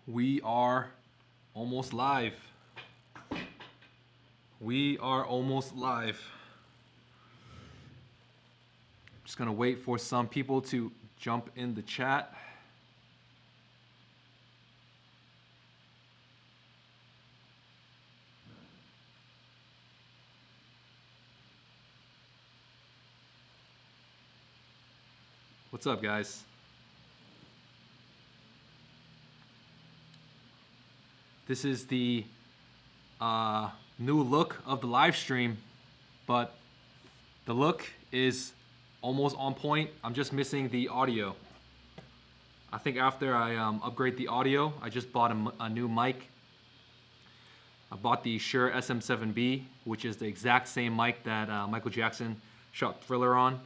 We are almost live. We are almost live. Just gonna wait for some people to jump in the chat. What's up, guys? This is the new look of the live stream, but the look is almost on point. I'm just missing the audio. I think after I upgrade the audio, I just bought a new mic. I bought the Shure SM7B, which is the exact same mic that Michael Jackson shot Thriller on.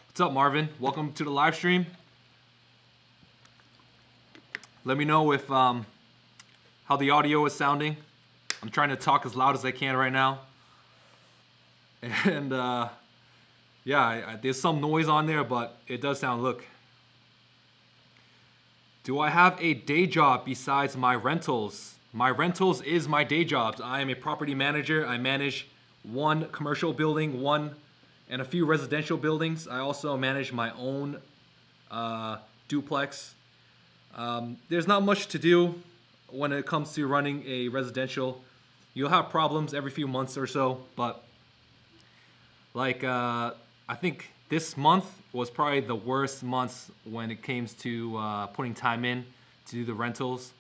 What's up, Marvin? Welcome to the live stream. Let me know if how the audio is sounding. I'm trying to talk as loud as I can right now. And yeah, there's some noise on there, but it does sound, look. Do I have a day job besides my rentals? My rentals is my day jobs. I am a property manager. I manage one commercial building, and a few residential buildings. I also manage my own duplex. There's not much to do when it comes to running a residential. You'll have problems every few months or so, but like I think this month was probably the worst month when it came to putting time in to do the rentals.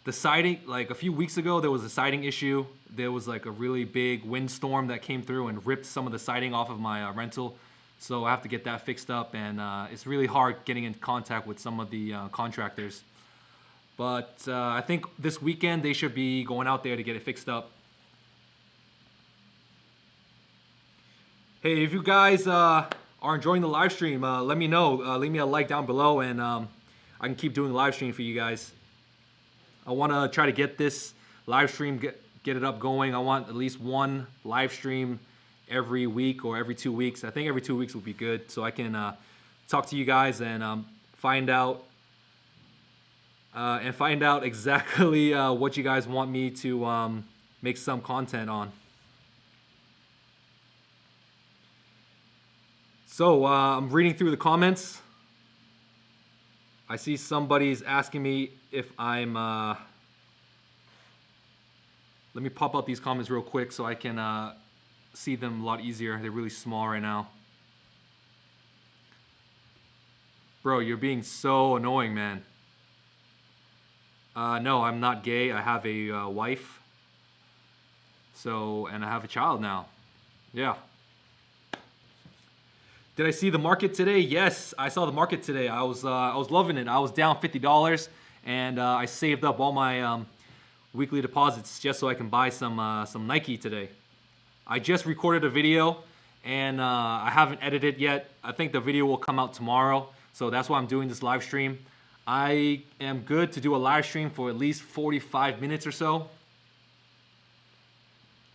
The siding, like a few weeks ago, there was a siding issue. There was like a really big windstorm that came through and ripped some of the siding off of my rental. So I have to get that fixed up, and it's really hard getting in contact with some of the contractors. But I think this weekend they should be going out there to get it fixed up. Hey, if you guys are enjoying the live stream, let me know. Leave me a like down below, and I can keep doing the live stream for you guys. I want to try to get this live stream, get it up going. I want at least one live stream every week or every 2 weeks. I think every 2 weeks would be good, so I can talk to you guys and find out exactly what you guys want me to make some content on. So I'm reading through the comments. I see somebody's asking me if I'm let me pop out these comments real quick so I can see them a lot easier. They're really small right now. Bro, you're being so annoying, man. No, I'm not gay. I have a wife. So, and I have a child now. Yeah. Did I see the market today? Yes, I saw the market today. I was loving it. I was down $50, and I saved up all my weekly deposits just so I can buy some Nike today. I just recorded a video, and I haven't edited yet. I think the video will come out tomorrow, so that's why I'm doing this live stream. I am good to do a live stream for at least 45 minutes or so.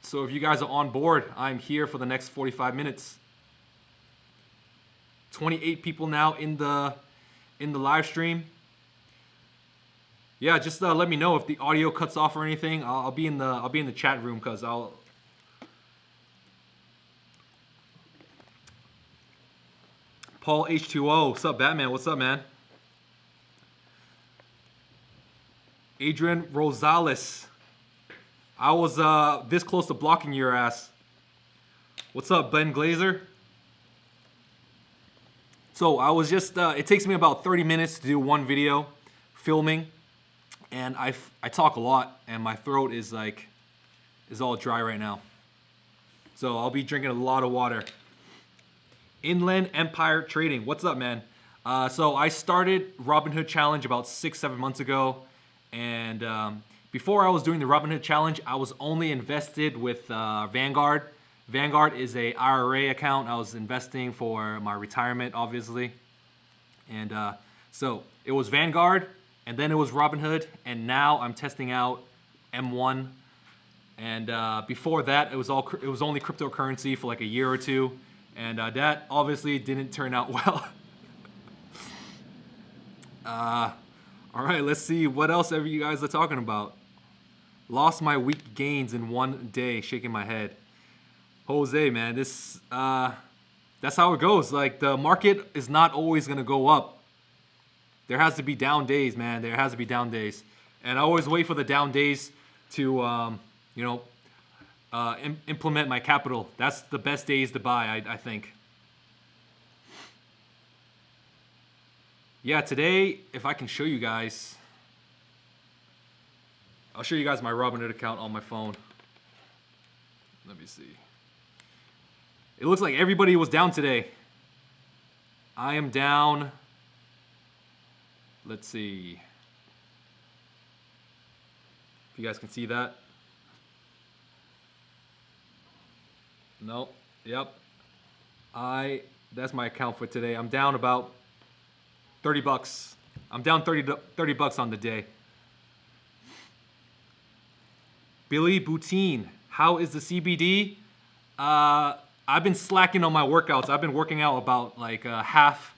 So if you guys are on board, I'm here for the next 45 minutes. 28 people now in the live stream. Yeah, just let me know if the audio cuts off or anything. I'll be in the chat room because I'll. Paul H2O, what's up, Batman? What's up, man? Adrian Rosales, I was this close to blocking your ass. What's up, Ben Glazer? So I was just, it takes me about 30 minutes to do one video, filming, and I talk a lot, and my throat is all dry right now. So I'll be drinking a lot of water. Inland Empire Trading, what's up, man? So I started Robinhood Challenge about 6-7 months ago, and before I was doing the Robinhood Challenge, I was only invested with Vanguard. Vanguard is a IRA account. I was investing for my retirement, obviously. And so it was Vanguard, and then it was Robinhood, and now I'm testing out M1. And before that, it was only cryptocurrency for like a year or two, and that obviously didn't turn out well. All right, let's see what else ever you guys are talking about. Lost my week gains in one day, shaking my head. Jose, man, this that's how it goes. Like, the market is not always gonna go up. There has to be down days, man. There has to be down days, and I always wait for the down days to implement my capital. That's the best days to buy, I think. Yeah, today, if I can show you guys, I'll show you guys my Robinhood account on my phone. Let me see. It looks like everybody was down today. I am down. Let's see. If you guys can see that. No. Yep. That's my account for today. I'm down about 30 bucks. I'm down 30 bucks on the day. Billy Boutine, how is the CBD? I've been slacking on my workouts. I've been working out about like half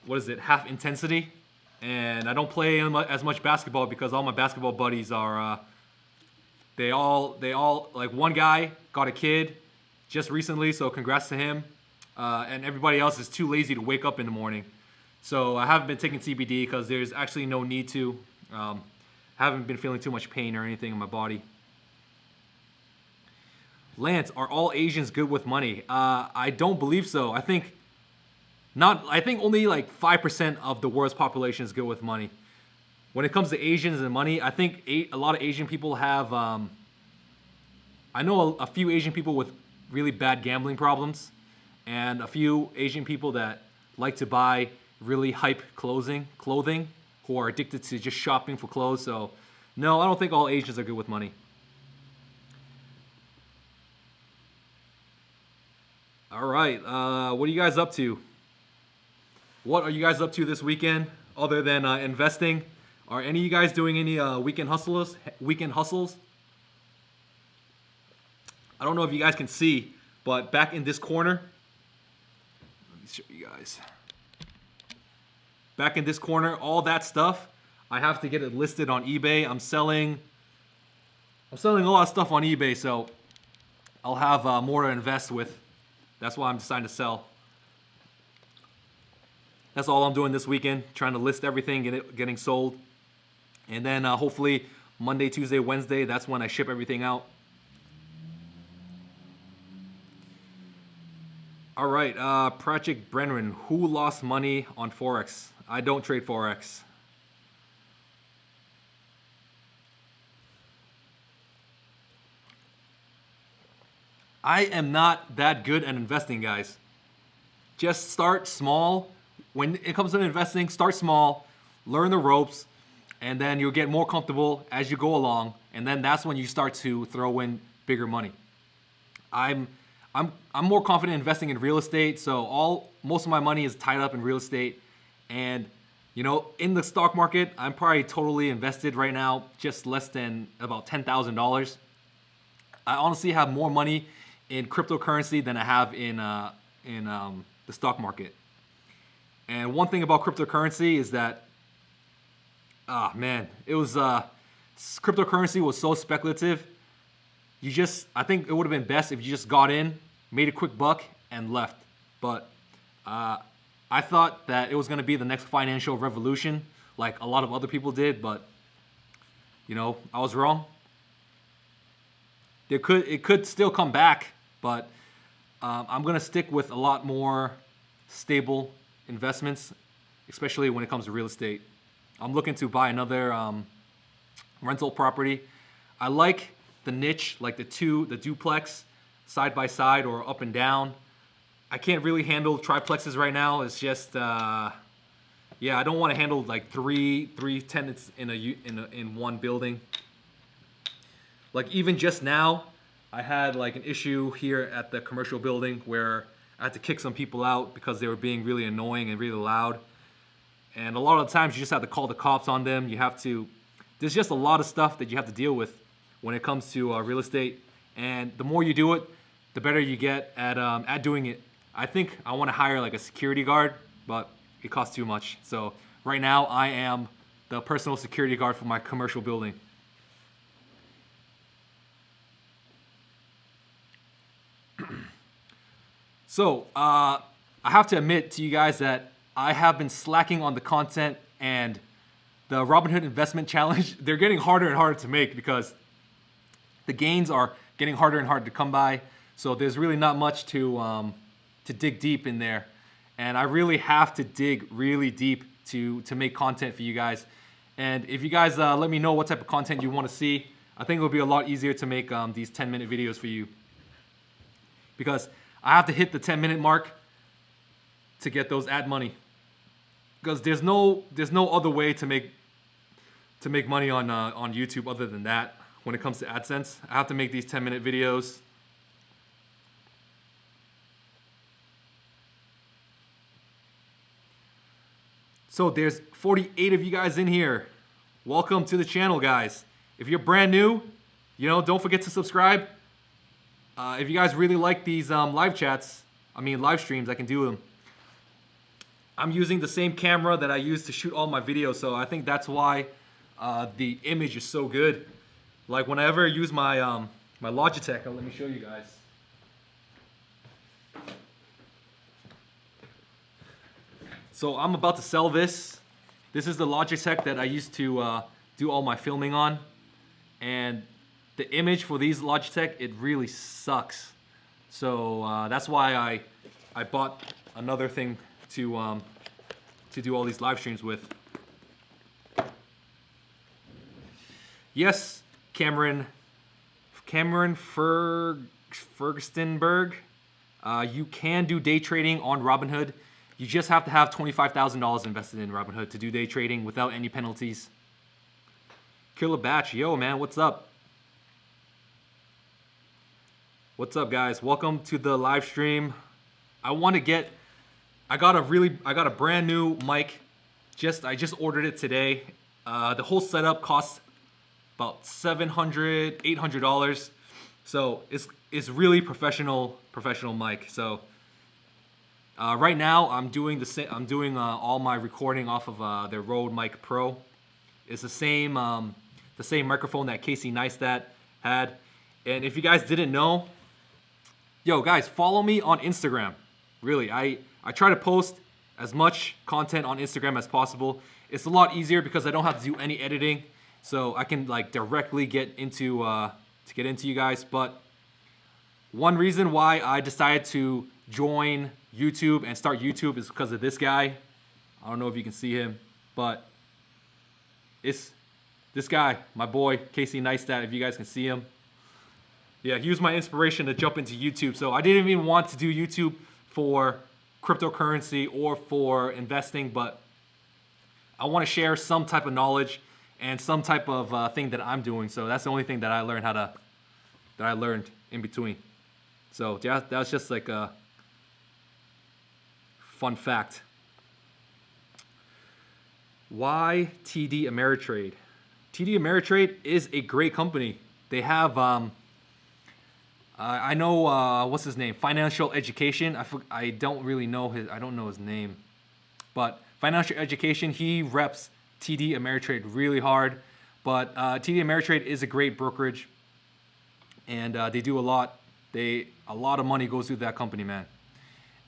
intensity. And I don't play as much basketball because all my basketball buddies are, they all, like, one guy got a kid just recently, so congrats to him. And everybody else is too lazy to wake up in the morning. So I haven't been taking CBD because there's actually no need to. Haven't been feeling too much pain or anything in my body. Lance, are all Asians good with money? I don't believe so. I think only like 5% of the world's population is good with money. When it comes to Asians and money, I think a lot of Asian people have, I know a few Asian people with really bad gambling problems, and a few Asian people that like to buy really hype clothing, who are addicted to just shopping for clothes. So no, I don't think all Asians are good with money. All right, what are you guys up to? What are you guys up to this weekend other than investing? Are any of you guys doing any weekend hustles? I don't know if you guys can see, but back in this corner, let me show you guys. Back in this corner, all that stuff, I have to get it listed on eBay. I'm selling a lot of stuff on eBay, so I'll have more to invest with. That's why I'm deciding to sell. That's all I'm doing this weekend, trying to list everything, getting sold. And then hopefully Monday, Tuesday, Wednesday, that's when I ship everything out. All right, Project Brennan, who lost money on Forex? I don't trade Forex. I am not that good at investing, guys. Just start small. When it comes to investing, start small, learn the ropes, and then you'll get more comfortable as you go along, and then that's when you start to throw in bigger money. I'm more confident investing in real estate, so most of my money is tied up in real estate. And in the stock market, I'm probably totally invested right now, just less than about $10,000. I honestly have more money in cryptocurrency than I have in the stock market. And one thing about cryptocurrency is that, cryptocurrency was so speculative. I think it would have been best if you just got in, made a quick buck, and left. But I thought that it was going to be the next financial revolution, like a lot of other people did, but I was wrong. It could still come back, but I'm going to stick with a lot more stable investments, especially when it comes to real estate. I'm looking to buy another rental property. I like the niche, like the duplex, side by side or up and down. I can't really handle triplexes right now. It's just, I don't want to handle like three tenants in one building. Like even just now, I had like an issue here at the commercial building where I had to kick some people out because they were being really annoying and really loud. And a lot of the times you just have to call the cops on them. There's just a lot of stuff that you have to deal with when it comes to real estate. And the more you do it, the better you get at doing it. I think I want to hire like a security guard, but it costs too much. So right now I am the personal security guard for my commercial building. So, I have to admit to you guys that I have been slacking on the content, and the Robinhood investment challenge, they're getting harder and harder to make because the gains are getting harder and harder to come by. So there's really not much to dig deep in there. And I really have to dig really deep to make content for you guys. And if you guys let me know what type of content you want to see, I think it'll be a lot easier to make these 10-minute videos for you. Because I have to hit the 10-minute mark to get those ad money. Because there's no other way to make money on YouTube other than that. When it comes to AdSense, I have to make these 10-minute videos. So there's 48 of you guys in here. Welcome to the channel, guys. If you're brand new, don't forget to subscribe. If you guys really like these live streams, I can do them. I'm using the same camera that I use to shoot all my videos, so I think that's why the image is so good. Like whenever I use my my Logitech, let me show you guys. So I'm about to sell this. This is the Logitech that I used to do all my filming on, and the image for these Logitech, it really sucks. So that's why I bought another thing to do all these live streams with. Yes, Cameron Fergustenberg, you can do day trading on Robinhood. You just have to have $25,000 invested in Robinhood to do day trading without any penalties. Killer Batch, yo man, what's up? What's up, guys? Welcome to the live stream. I got a brand new mic. I just ordered it today. The whole setup costs about $700, $800. So it's really professional mic. So right now I'm doing all my recording off of their Rode Mic Pro. It's the same microphone that Casey Neistat had. And if you guys didn't know, yo guys, follow me on Instagram. Really, I try to post as much content on Instagram as possible. It's a lot easier because I don't have to do any editing, so I can like directly get into you guys. But one reason why I decided to join YouTube and start YouTube is because of this guy. I don't know if you can see him, but it's this guy, my boy Casey Neistat. If you guys can see him, yeah, he was my inspiration to jump into YouTube. So I didn't even want to do YouTube for cryptocurrency or for investing, but I want to share some type of knowledge and some type of thing that I'm doing. So that's the only thing that I learned in between. So yeah, that was just like a fun fact. Why TD Ameritrade? TD Ameritrade is a great company. They have I know what's his name? Financial Education. I don't really know I don't know his name, but Financial Education. He reps TD Ameritrade really hard. But TD Ameritrade is a great brokerage, and they do a lot. A lot of money goes through that company, man.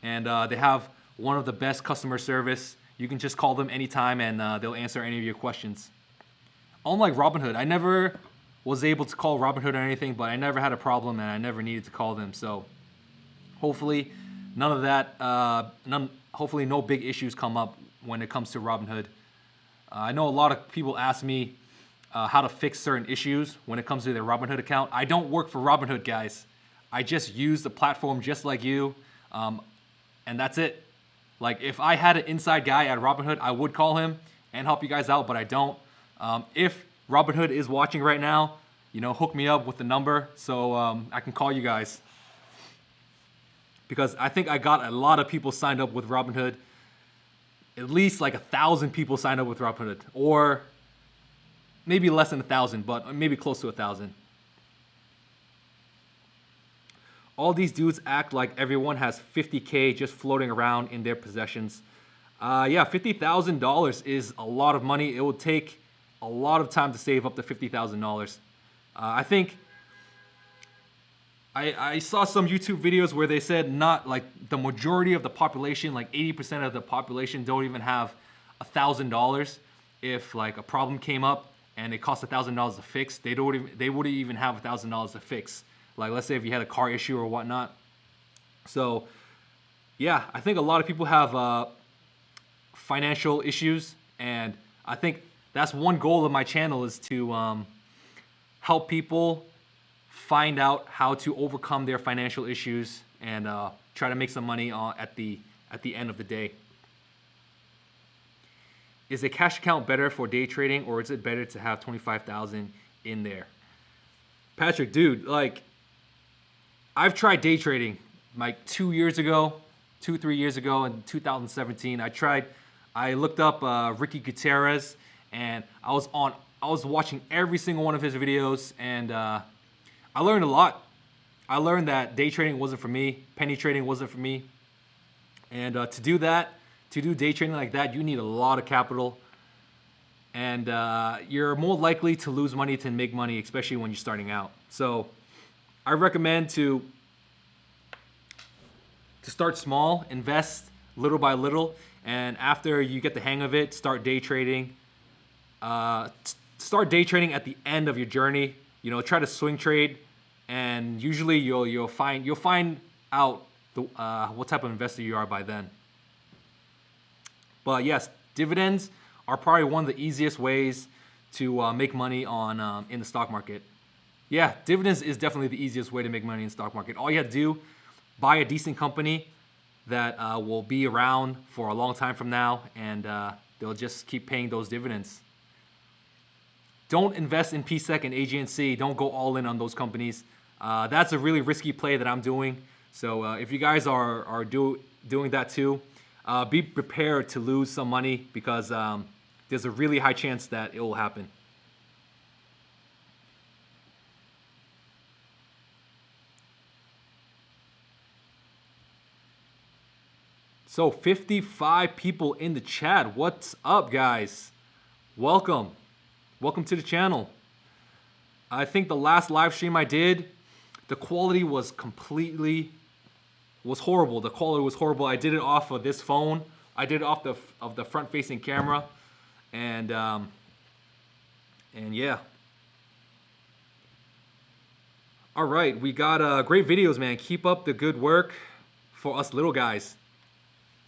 And they have one of the best customer service. You can just call them anytime, and they'll answer any of your questions. Unlike Robinhood, I never was able to call Robinhood or anything, but I never had a problem and I never needed to call them. So hopefully none of that, hopefully no big issues come up when it comes to Robinhood. I know a lot of people ask me how to fix certain issues when it comes to their Robinhood account. I don't work for Robinhood, guys. I just use the platform just like you, and that's it. Like if I had an inside guy at Robinhood, I would call him and help you guys out, but I don't. If Robinhood is watching right now, hook me up with the number so I can call you guys. Because I think I got a lot of people signed up with Robinhood. At least like 1,000 people signed up with Robinhood. Or maybe less than 1,000, but maybe close to 1,000. All these dudes act like everyone has 50K just floating around in their possessions. Yeah, $50,000 is a lot of money. It will take a lot of time to save up to $50,000. I think I saw some YouTube videos where they said not like the majority of the population, like 80% of the population, don't even have $1,000. If like a problem came up and it cost $1,000 to fix, they wouldn't even have $1,000 to fix. Like let's say if you had a car issue or whatnot. So yeah, I think a lot of people have financial issues, and I think that's one goal of my channel is to help people find out how to overcome their financial issues and try to make some money at the end of the day. Is a cash account better for day trading, or is it better to have 25,000 in there? Patrick, dude, like I've tried day trading like 3 years ago in 2017. I looked up Ricky Gutierrez, and I was watching every single one of his videos, and I learned a lot. I learned that day trading wasn't for me, penny trading wasn't for me, and to do day trading like that, you need a lot of capital, and you're more likely to lose money than make money, especially when you're starting out. So I recommend to start small, invest little by little, and after you get the hang of it, start day trading. Start day trading at the end of your journey. You know, try to swing trade, and usually you'll find out what type of investor you are by then. But yes, dividends are probably one of the easiest ways to make money on in the stock market. Yeah, dividends is definitely the easiest way to make money in the stock market. All you have to do, buy a decent company that will be around for a long time from now, and they'll just keep paying those dividends. Don't invest in PSEC and AGNC. Don't go all in on those companies. That's a really risky play that I'm doing. So if you guys are doing that too, be prepared to lose some money, because there's a really high chance that it will happen. So 55 people in the chat. What's up, guys? Welcome. Welcome to the channel. I think the last live stream I did, the quality was horrible. The quality was horrible. I did it off of this phone. I did it off the front-facing camera, and yeah. All right, we got great videos, man. Keep up the good work for us little guys.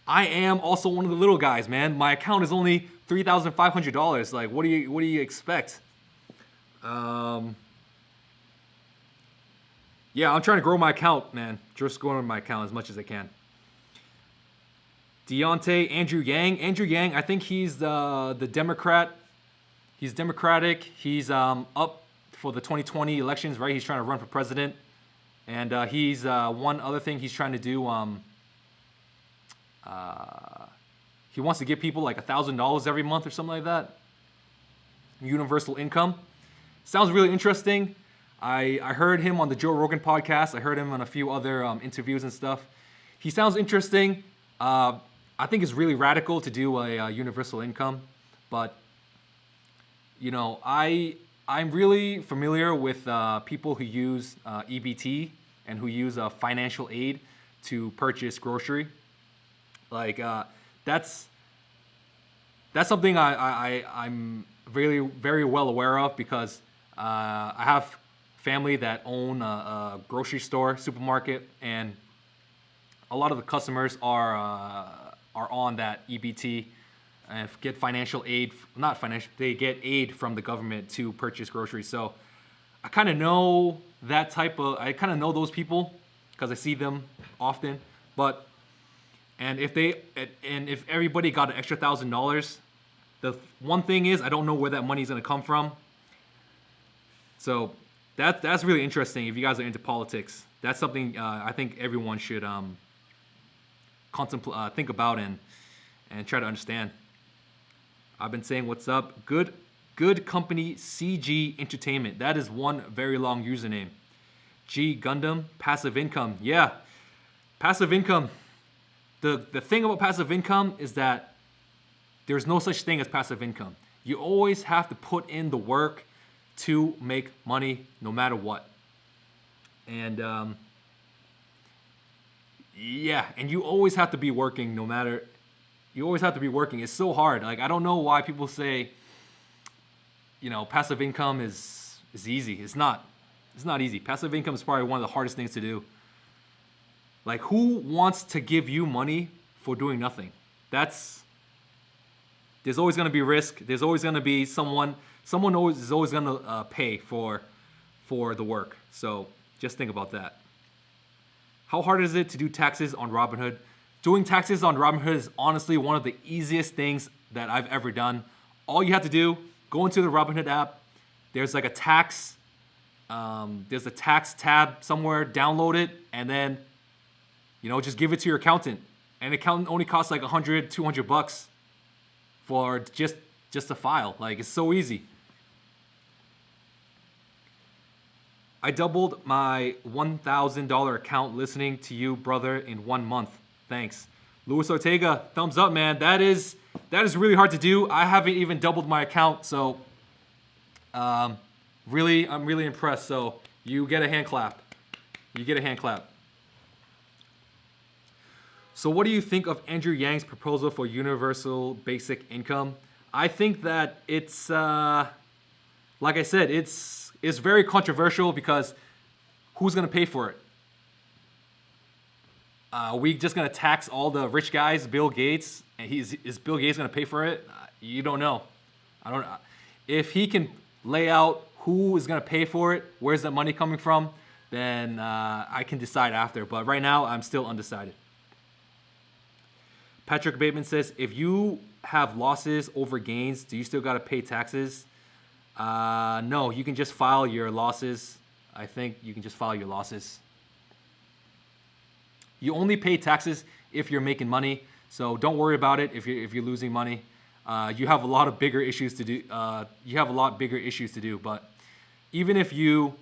I am also one of the little guys, man. My account is only $3,500. Like, what do you expect? Yeah, I'm trying to grow my account, man. Just growing my account as much as I can. Andrew Yang, I think he's the Democrat. He's Democratic. He's up for the 2020 elections, right? He's trying to run for president. And he's one other thing he's trying to do. He wants to give people like $1,000 every month or something like that. Universal income. Sounds really interesting. I heard him on the Joe Rogan podcast. I heard him on a few other interviews and stuff. He sounds interesting. I think it's really radical to do a universal income, but you know, I'm really familiar with people who use EBT and who use financial aid to purchase grocery. Like that's something I'm really very well aware of, because I have family that own a grocery store, supermarket, and a lot of the customers are on that EBT and get financial aid. Not financial, they get aid from the government to purchase groceries. So I kind of know I kind of know those people because I see them often. But if everybody got an extra $1,000, the one thing is I don't know where that money is going to come from. So that's really interesting. If you guys are into politics, that's something I think everyone should think about and try to understand. I've been saying what's up. Good company, CG Entertainment. That is one very long username. G Gundam, passive income. Yeah, passive income. The thing about passive income is that There's no such thing as passive income. You always have to put in the work to make money no matter what. And yeah, and you always have to be working no matter, you always have to be working. It's so hard. Like, I don't know why people say, you know, passive income is easy. It's not. It's not easy. Passive income is probably one of the hardest things to do. Like, who wants to give you money for doing nothing? There's always going to be risk. There's always going to be someone is always going to pay for the work. So just think about that. How hard is it to do taxes on Robinhood? Doing taxes on Robinhood is honestly one of the easiest things that I've ever done. All you have to do, go into the Robinhood app. There's like a tax, there's a tax tab somewhere, download it, and then, you know, just give it to your accountant. And the accountant only costs like $100, $200 for just a file. Like, it's so easy. I doubled my $1,000 account listening to you, brother, in 1 month. Thanks. Luis Ortega, thumbs up, man. That is really hard to do. I haven't even doubled my account, so I'm really impressed. So you get a hand clap. You get a hand clap. So what do you think of Andrew Yang's proposal for universal basic income? I think that it's, like I said, it's very controversial because who's going to pay for it? Are we just going to tax all the rich guys, Bill Gates, and is Bill Gates going to pay for it? You don't know. I don't know. If he can lay out who is going to pay for it, where's that money coming from, then I can decide after. But right now, I'm still undecided. Patrick Bateman says, if you have losses over gains, do you still got to pay taxes? No, you can just file your losses. I think you can just file your losses. You only pay taxes if you're making money, so don't worry about it if you're losing money. You have a lot of bigger issues to do. But even if you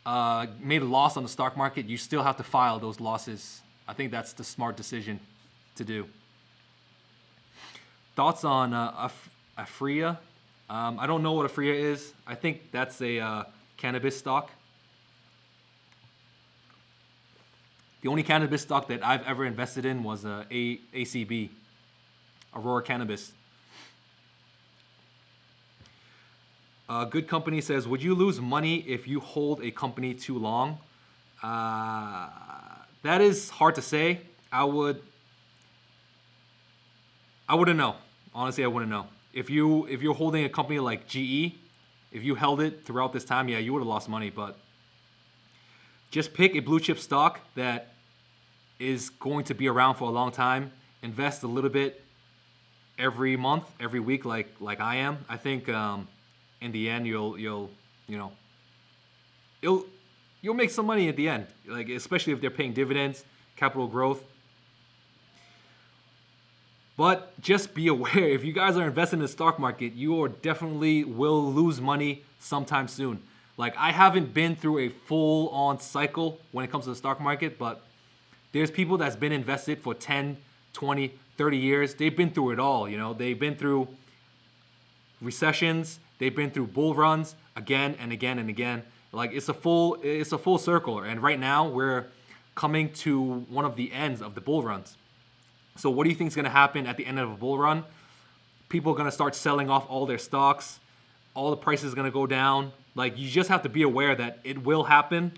made a loss on the stock market, you still have to file those losses. I think that's the smart decision to do. Thoughts on Afria? I don't know what Afria is. I think that's a cannabis stock. The only cannabis stock that I've ever invested in was ACB, Aurora Cannabis. Good Company says, would you lose money if you hold a company too long? That is hard to say. I wouldn't know. Honestly, I wouldn't know. If you're holding a company like GE, if you held it throughout this time, yeah, you would have lost money. But just pick a blue chip stock that is going to be around for a long time. Invest a little bit every month, every week, like I am. I think in the end you'll make some money at the end. Like, especially if they're paying dividends, capital growth. But just be aware, if you guys are investing in the stock market, you are definitely will lose money sometime soon. Like, I haven't been through a full-on cycle when it comes to the stock market, but there's people that's been invested for 10, 20, 30 years. They've been through it all, you know. They've been through recessions. They've been through bull runs again and again and again. Like, it's a full circle. And right now, we're coming to one of the ends of the bull runs. So what do you think is going to happen at the end of a bull run? People are going to start selling off all their stocks. All the prices are going to go down. Like, you just have to be aware that it will happen.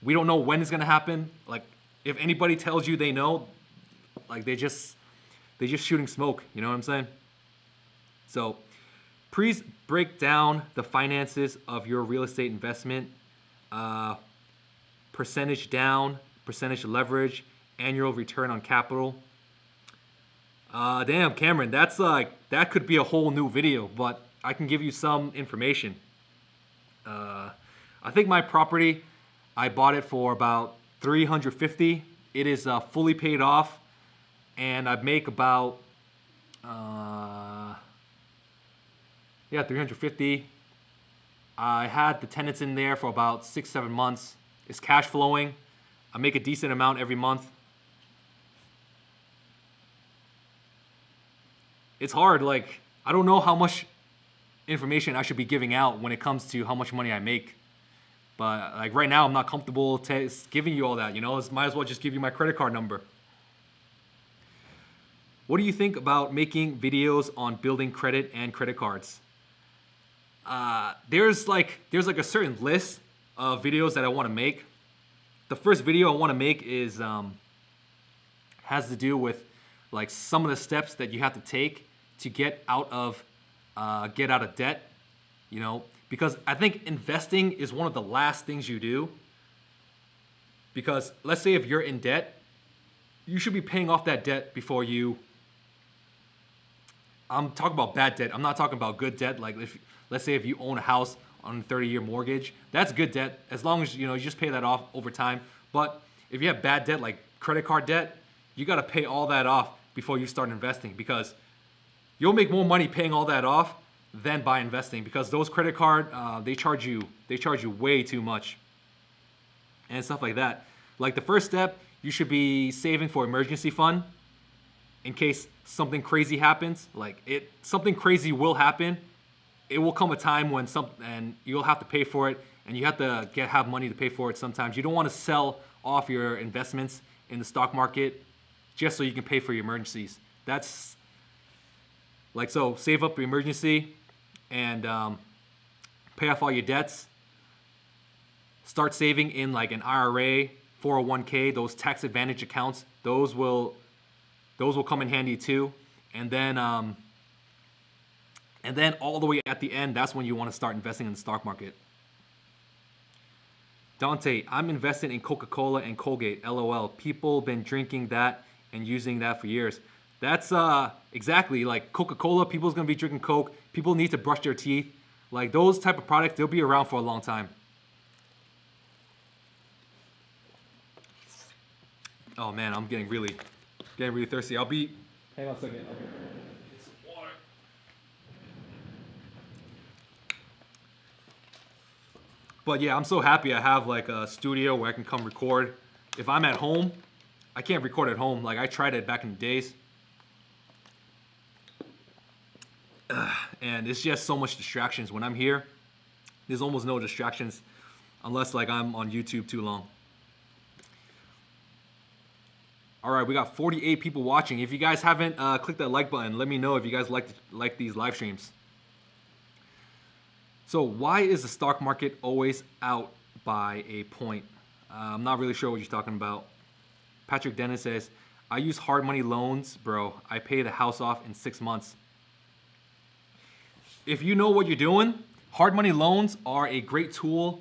We don't know when it's going to happen. Like, if anybody tells you they know, like, they're just shooting smoke. You know what I'm saying? So please break down the finances of your real estate investment. Percentage down, percentage leverage, annual return on capital. Damn, Cameron, that could be a whole new video, but I can give you some information. I think my property, I bought it for about $350. It is fully paid off, and I make about $350. I had the tenants in there for about 6-7 months. It's cash flowing. I make a decent amount every month. it's hard. Like, I don't know how much information I should be giving out when it comes to how much money I make. But like right now, I'm not comfortable giving you all that. Might as well just give you my credit card number. What do you think about making videos on building credit and credit cards? There's like a certain list of videos that I want to make. The first video I want to make is has to do with like some of the steps that you have to take to get out of debt. Because I think investing is one of the last things you do. Because let's say if you're in debt, you should be paying off that debt before you. I'm talking about bad debt. I'm not talking about good debt. Like let's say if you own a house on a 30-year mortgage, that's good debt as long as you just pay that off over time. But if you have bad debt like credit card debt, you got to pay all that off before you start investing, because you'll make more money paying all that off than by investing, because those credit card they charge you way too much and stuff like that. Like the first step, you should be saving for emergency fund in case something crazy happens. Something crazy will happen. It will come a time when and you'll have to pay for it, and you have to have money to pay for it. Sometimes you don't want to sell off your investments in the stock market just so you can pay for your emergencies. That's so save up your emergency and pay off all your debts. Start saving in like an IRA, 401k, those tax advantage accounts. Those will come in handy too. And then all the way at the end, that's when you want to start investing in the stock market. Dante, I'm invested in Coca-Cola and Colgate. LOL. People been drinking that and using that for years. That's exactly like Coca-Cola. People's gonna be drinking Coke. People need to brush their teeth. Like those type of products, they'll be around for a long time. Oh man, I'm getting really thirsty. Hang on a second. Okay. Get some water. But yeah, I'm so happy I have like a studio where I can come record. If I'm at home, I can't record at home. Like I tried it back in the days. And it's just so much distractions. When I'm here, there's almost no distractions unless like I'm on YouTube too long. All right, we got 48 people watching. If you guys haven't clicked that like button, let me know if you guys like these live streams. So why is the stock market always out by a point? I'm not really sure what you're talking about. Patrick Dennis says, I use hard money loans, bro. I pay the house off in 6 months. If you know what you're doing, hard money loans are a great tool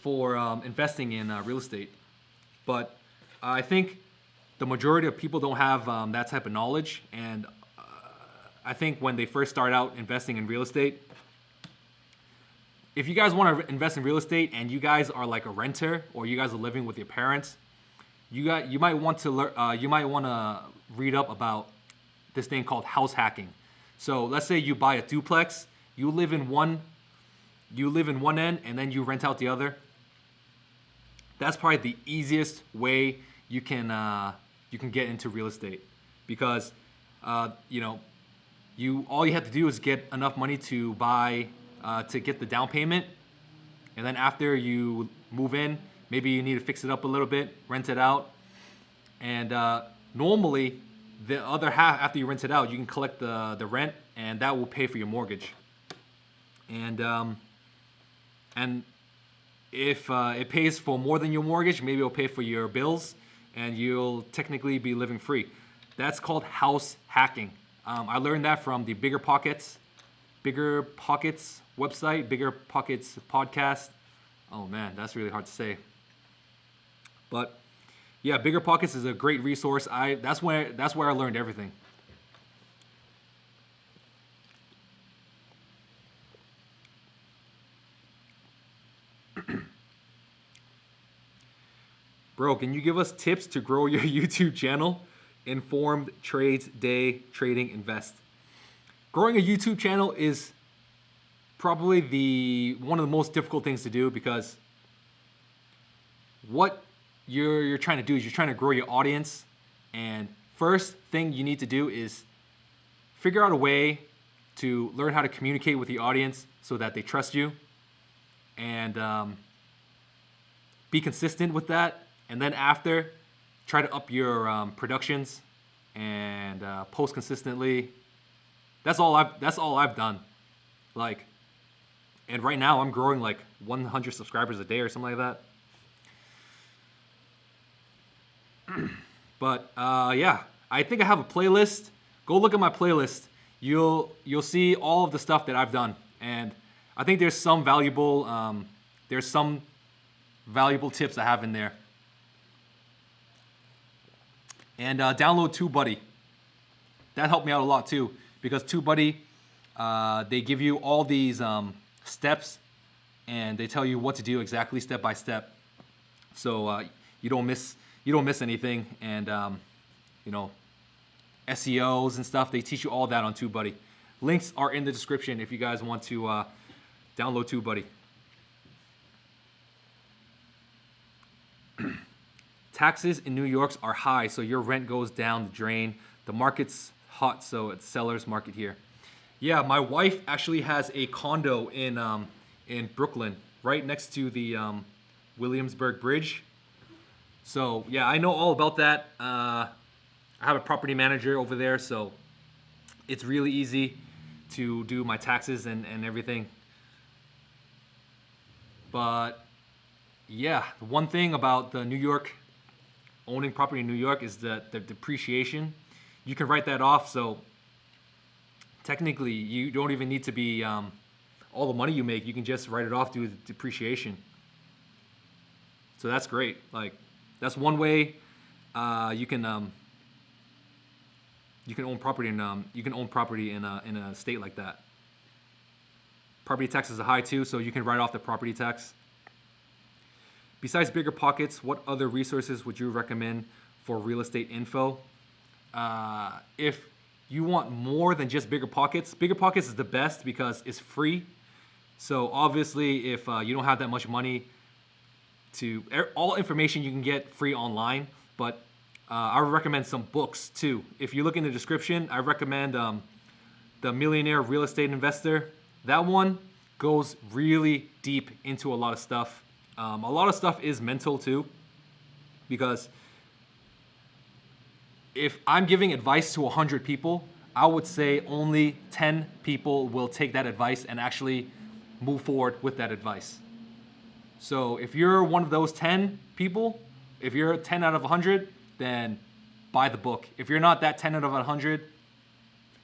for investing in real estate. But I think the majority of people don't have that type of knowledge. And I think when they first start out investing in real estate, if you guys want to invest in real estate and you guys are like a renter or you guys are living with your parents, you might want to read up about this thing called house hacking. So let's say you buy a duplex, you live in one end and then you rent out the other. That's probably the easiest way you can get into real estate, because all you have to do is get enough money to buy to get the down payment, and then after you move in, maybe you need to fix it up a little bit, rent it out, and normally the other half after you rent it out, you can collect the rent, and that will pay for your mortgage. And if it pays for more than your mortgage, maybe it'll pay for your bills, and you'll technically be living free. That's called house hacking. I learned that from the Bigger Pockets website, Bigger Pockets podcast. Oh man, that's really hard to say. But yeah, Bigger Pockets is a great resource. That's where I learned everything. Bro, can you give us tips to grow your YouTube channel? Informed Trades, Day Trading, Invest. Growing a YouTube channel is probably one of the most difficult things to do, because what you're trying to do is you're trying to grow your audience, and first thing you need to do is figure out a way to learn how to communicate with the audience so that they trust you, and be consistent with that. And then after, try to up your productions and post consistently. That's all I've done. Like, and right now I'm growing like 100 subscribers a day or something like that. But yeah, I think I have a playlist. Go look at my playlist. You'll see all of the stuff that I've done, and I think there's some valuable tips I have in there. And download TubeBuddy. That helped me out a lot too, because TubeBuddy, they give you all these steps, and they tell you what to do exactly step by step, so you don't miss anything. And you know, SEOs and stuff, they teach you all that on TubeBuddy. Links are in the description if you guys want to download TubeBuddy. Taxes in New York are high, so your rent goes down the drain. The market's hot, so it's seller's market here. Yeah, my wife actually has a condo in Brooklyn, right next to the Williamsburg Bridge. So yeah, I know all about that. I have a property manager over there, so it's really easy to do my taxes and everything. But yeah, the one thing about the New York, owning property in New York, is that the depreciation. You can write that off, so technically you don't even need to be all the money you make, you can just write it off due to depreciation. So that's great. Like, that's one way you can own property in a state like that. Property taxes are high too, so you can write off the property tax. Besides Bigger Pockets, what other resources would you recommend for real estate info? If you want more than just Bigger Pockets is the best because it's free. So obviously, if you don't have that much money, all information you can get free online, but I would recommend some books too. If you look in the description, I recommend The Millionaire Real Estate Investor. That one goes really deep into a lot of stuff. A lot of stuff is mental too, because if I'm giving advice to 100 people, I would say only 10 people will take that advice and actually move forward with that advice. So if you're one of those 10 people, if you're 10 out of 100, then buy the book. If you're not that 10 out of 100,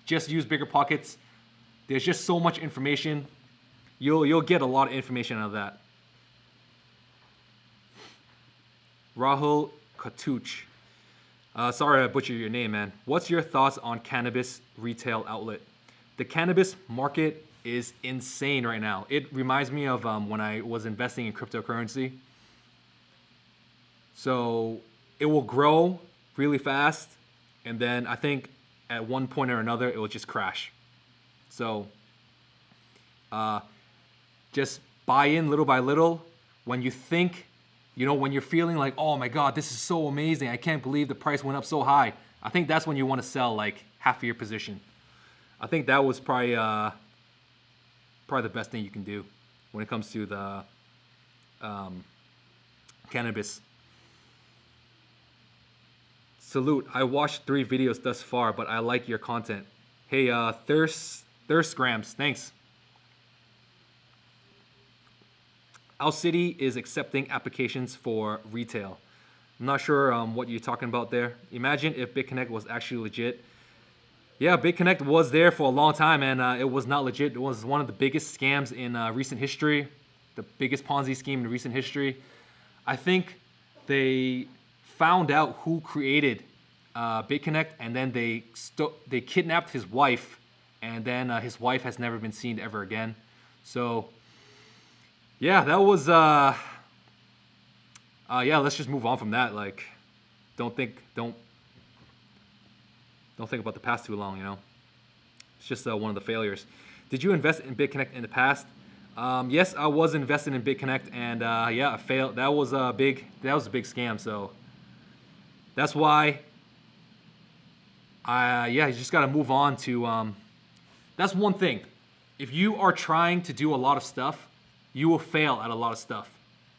just use Bigger Pockets. There's just so much information. You'll get a lot of information out of that. Rahul Katuch. Sorry I butchered your name, man. What's your thoughts on cannabis retail outlet? The cannabis market is insane right now. It reminds me of when I was investing in cryptocurrency. So it will grow really fast, and then I think at one point or another it will just crash. So just buy in little by little. When you think, when you're feeling like, oh my God, this is so amazing, I can't believe the price went up so high, I think that's when you want to sell like half of your position. I think that was probably the best thing you can do when it comes to the cannabis. Salute, I watched 3 videos thus far, but I like your content. Hey, Thirstgrams, thanks. Our city is accepting applications for retail. I'm not sure what you're talking about there. Imagine if BitConnect was actually legit. Yeah, BitConnect was there for a long time, and it was not legit. It was one of the biggest scams in recent history, the biggest Ponzi scheme in recent history. I think they found out who created BitConnect, and then they kidnapped his wife, and then his wife has never been seen ever again. So yeah, that was yeah, let's just move on from that. Like, don't think about the past too long, It's just one of the failures. Did you invest in BitConnect in the past? Yes, I was invested in BitConnect, and yeah, I failed. That was a big scam. So that's why yeah, you just got to move on to, that's one thing. If you are trying to do a lot of stuff, you will fail at a lot of stuff.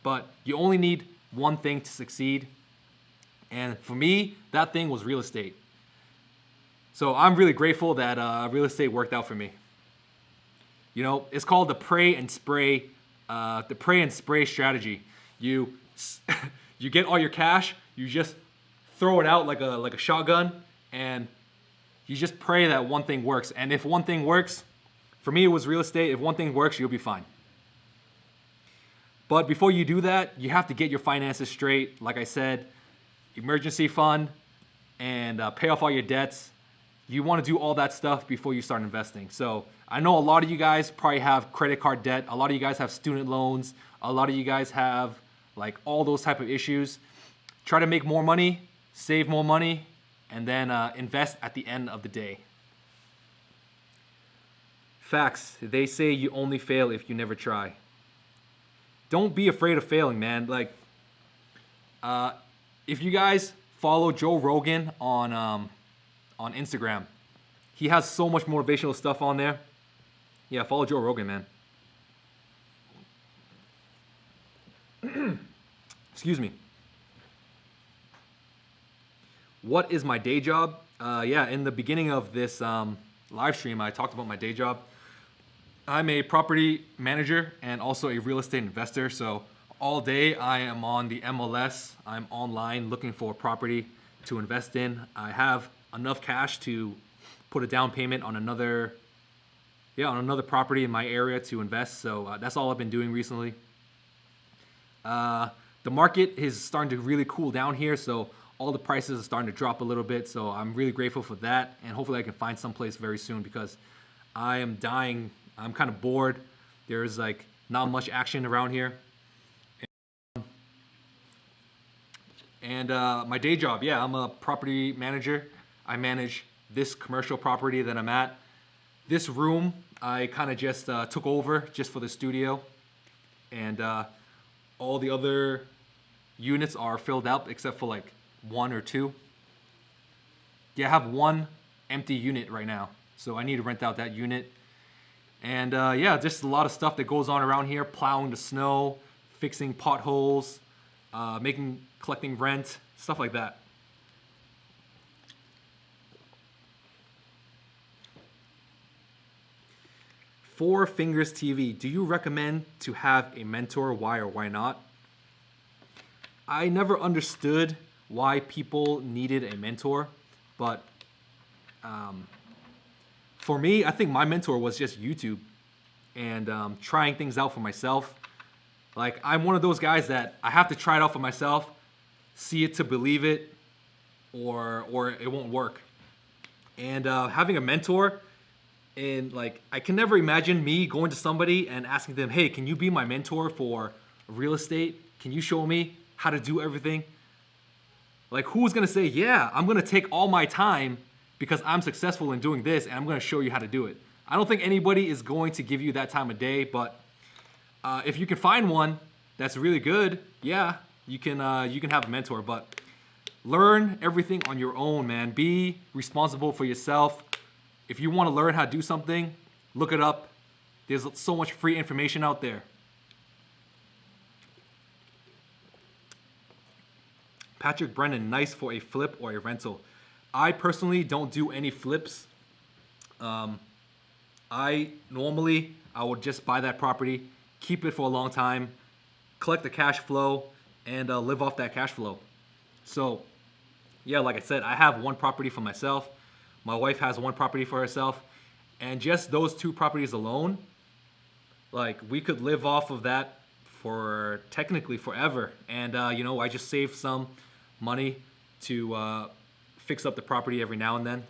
But you only need one thing to succeed. And for me, that thing was real estate. So I'm really grateful that real estate worked out for me. You know, it's called the pray and spray strategy. You you get all your cash, you just throw it out like a shotgun, and you just pray that one thing works. And if one thing works, for me it was real estate. If one thing works, you'll be fine. But before you do that, you have to get your finances straight. Like I said, emergency fund and pay off all your debts. You want to do all that stuff before you start investing. So I know a lot of you guys probably have credit card debt. A lot of you guys have student loans. A lot of you guys have like all those type of issues. Try to make more money, save more money, and then invest at the end of the day. Facts. They say you only fail if you never try. Don't be afraid of failing, man. Like, if you guys follow Joe Rogan on Instagram, he has so much motivational stuff on there. Yeah, follow Joe Rogan, man. Excuse me. What is my day job? Yeah, in the beginning of this live stream, I talked about my day job. I'm a property manager and also a real estate investor. So all day I am on the MLS. I'm online looking for property to invest in. I have enough cash to put a down payment on another property in my area to invest. So that's all I've been doing recently. The market is starting to really cool down here, so all the prices are starting to drop a little bit. So I'm really grateful for that, and hopefully I can find someplace very soon because I am dying. I'm kind of bored. There's like not much action around here. And my day job, yeah, I'm a property manager. I manage this commercial property that I'm at. This room, I kind of just took over just for the studio. And all the other units are filled up except for like one or two. Yeah, I have one empty unit right now. So I need to rent out that unit. And yeah, just a lot of stuff that goes on around here. Plowing the snow, fixing potholes, collecting rent, stuff like that. Four Fingers TV, do you recommend to have a mentor? Why or why not? I never understood why people needed a mentor, but for me, I think my mentor was just YouTube and trying things out for myself. Like, I'm one of those guys that I have to try it out for myself, see it to believe it, or it won't work. And having a mentor, and like, I can never imagine me going to somebody and asking them, hey, can you be my mentor for real estate? Can you show me how to do everything? Like, who's gonna say, yeah, I'm gonna take all my time because I'm successful in doing this and I'm gonna show you how to do it. I don't think anybody is going to give you that time of day, but if you can find one that's really good, yeah, you can have a mentor, but learn everything on your own, man. Be responsible for yourself. If you want to learn how to do something, look it up. There's so much free information out there. Patrick Brennan, nice for a flip or a rental. I personally don't do any flips. I would just buy that property, keep it for a long time, collect the cash flow, and live off that cash flow. So, yeah, like I said, I have one property for myself. My wife has one property for herself. And just those two properties alone, like, we could live off of that for technically forever. And, I just save some money to fix up the property every now and then.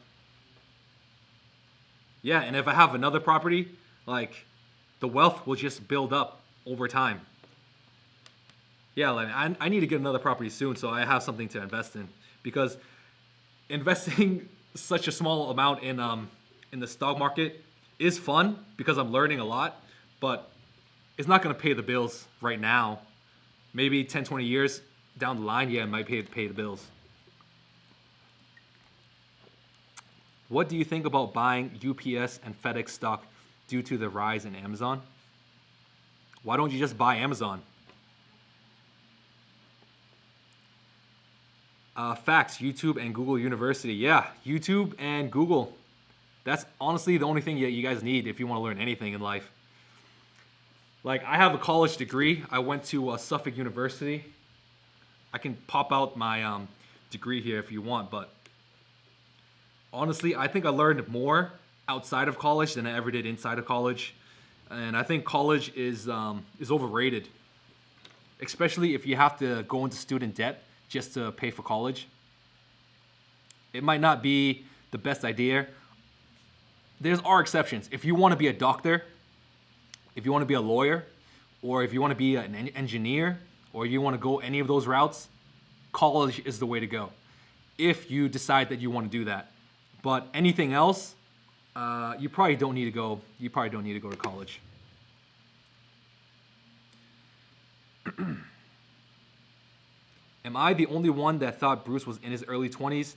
Yeah, and if I have another property, like, the wealth will just build up over time. Yeah, like, I need to get another property soon so I have something to invest in, because investing such a small amount in the stock market is fun because I'm learning a lot, but it's not going to pay the bills right now. Maybe 10, 20 years down the line, yeah, it might pay the bills. What do you think about buying UPS and FedEx stock due to the rise in Amazon? Why don't you just buy Amazon? Facts, YouTube and Google University. Yeah, YouTube and Google. That's honestly the only thing you guys need if you want to learn anything in life. Like, I have a college degree. I went to Suffolk University. I can pop out my degree here if you want, but honestly, I think I learned more outside of college than I ever did inside of college. And I think college is overrated, especially if you have to go into student debt just to pay for college. It might not be the best idea. There are exceptions. If you want to be a doctor, if you want to be a lawyer, or if you want to be an engineer, or you want to go any of those routes, college is the way to go. If you decide that you want to do that. But anything else, you probably don't need to go. You probably don't need to go to college. Am I the only one that thought Bruce was in his early 20s?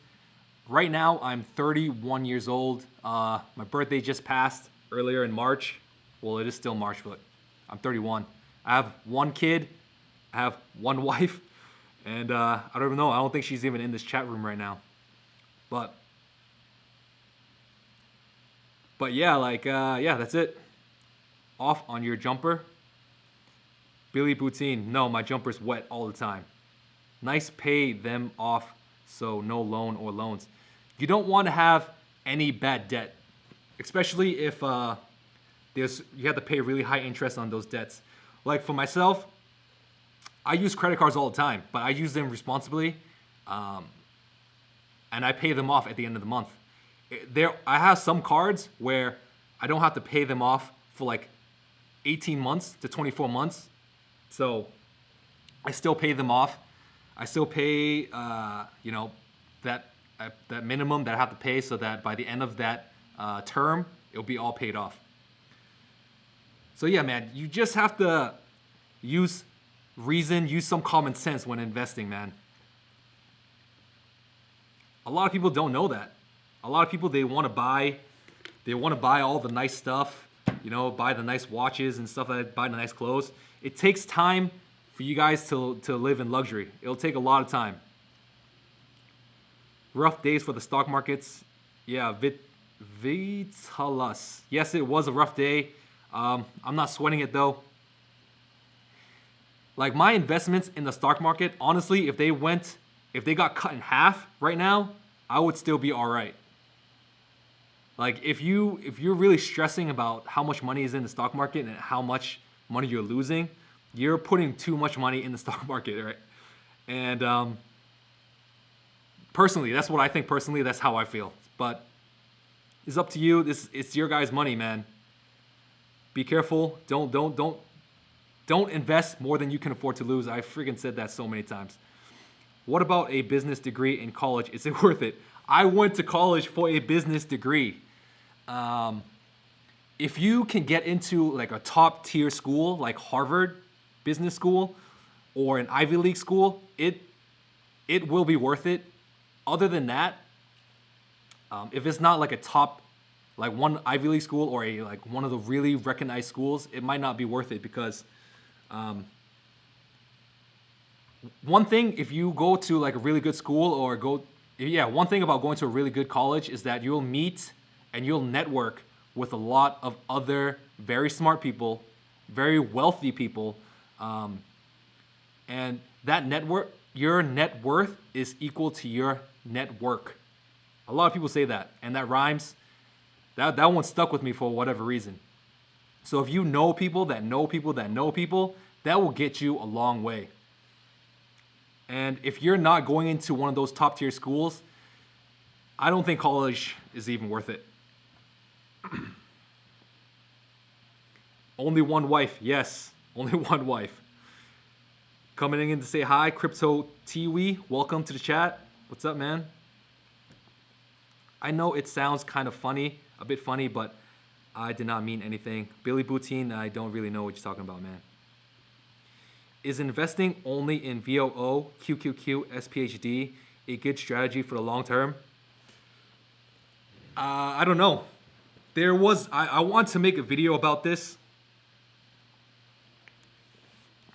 Right now, I'm 31 years old. My birthday just passed earlier in March. Well, it is still March, but I'm 31. I have one kid. I have one wife. And I don't even know. I don't think she's even in this chat room right now. But yeah, yeah, that's it. Off on your jumper. Billy Boutine, no, my jumper's wet all the time. Nice, pay them off, so no loan or loans. You don't want to have any bad debt, especially if you have to pay really high interest on those debts. Like for myself, I use credit cards all the time, but I use them responsibly, and I pay them off at the end of the month. I have some cards where I don't have to pay them off for like 18 months to 24 months, so I still pay them off. I still pay, that minimum that I have to pay, so that by the end of that term, it'll be all paid off. So yeah, man, you just have to use reason, use some common sense when investing, man. A lot of people don't know that. A lot of people, they want to buy all the nice stuff, buy the nice watches and stuff like that, buy the nice clothes. It takes time for you guys to live in luxury. It'll take a lot of time. Rough days for the stock markets. Yeah, Vitalis. Yes, it was a rough day. I'm not sweating it though. Like my investments in the stock market, honestly, if they got cut in half right now, I would still be all right. Like if you're really stressing about how much money is in the stock market and how much money you're losing, you're putting too much money in the stock market, right? And personally, that's what I think. Personally, that's how I feel. But it's up to you. It's your guys' money, man. Be careful. Don't invest more than you can afford to lose. I freaking said that so many times. What about a business degree in college? Is it worth it? I went to college for a business degree. If you can get into like a top tier school like Harvard Business School or an Ivy League school, it will be worth it. Other than that, if it's not like a top, like one Ivy League school or like one of the really recognized schools, it might not be worth it because one thing, if you go to like a really good school one thing about going to a really good college is that you'll meet and you'll network with a lot of other very smart people, very wealthy people, and that network, your net worth is equal to your network. A lot of people say that, and that rhymes. That one stuck with me for whatever reason. So if you know people that know people that know people, that will get you a long way. And if you're not going into one of those top tier schools, I don't think college is even worth it. Only one wife, yes, only one wife. Coming in to say hi, Crypto Tiwi, welcome to the chat. What's up, man? I know it sounds kind of funny, a bit funny, but I did not mean anything. Billy Boutine, I don't really know what you're talking about, man. Is investing only in VOO, QQQ, SPHD a good strategy for the long term? I don't know. I want to make a video about this.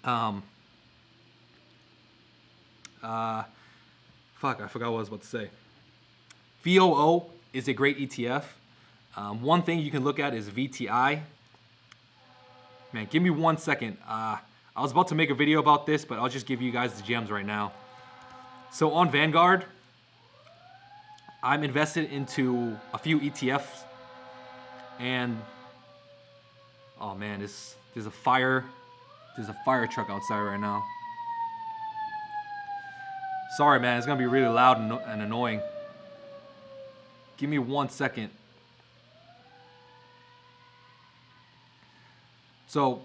Fuck, I forgot what I was about to say. VOO is a great ETF. One thing you can look at is VTI. Man, give me 1 second. I was about to make a video about this, but I'll just give you guys the gems right now. So on Vanguard, I'm invested into a few ETFs, and oh man, there's a fire truck outside right now. Sorry, man, it's gonna be really loud and annoying. Give me 1 second. So,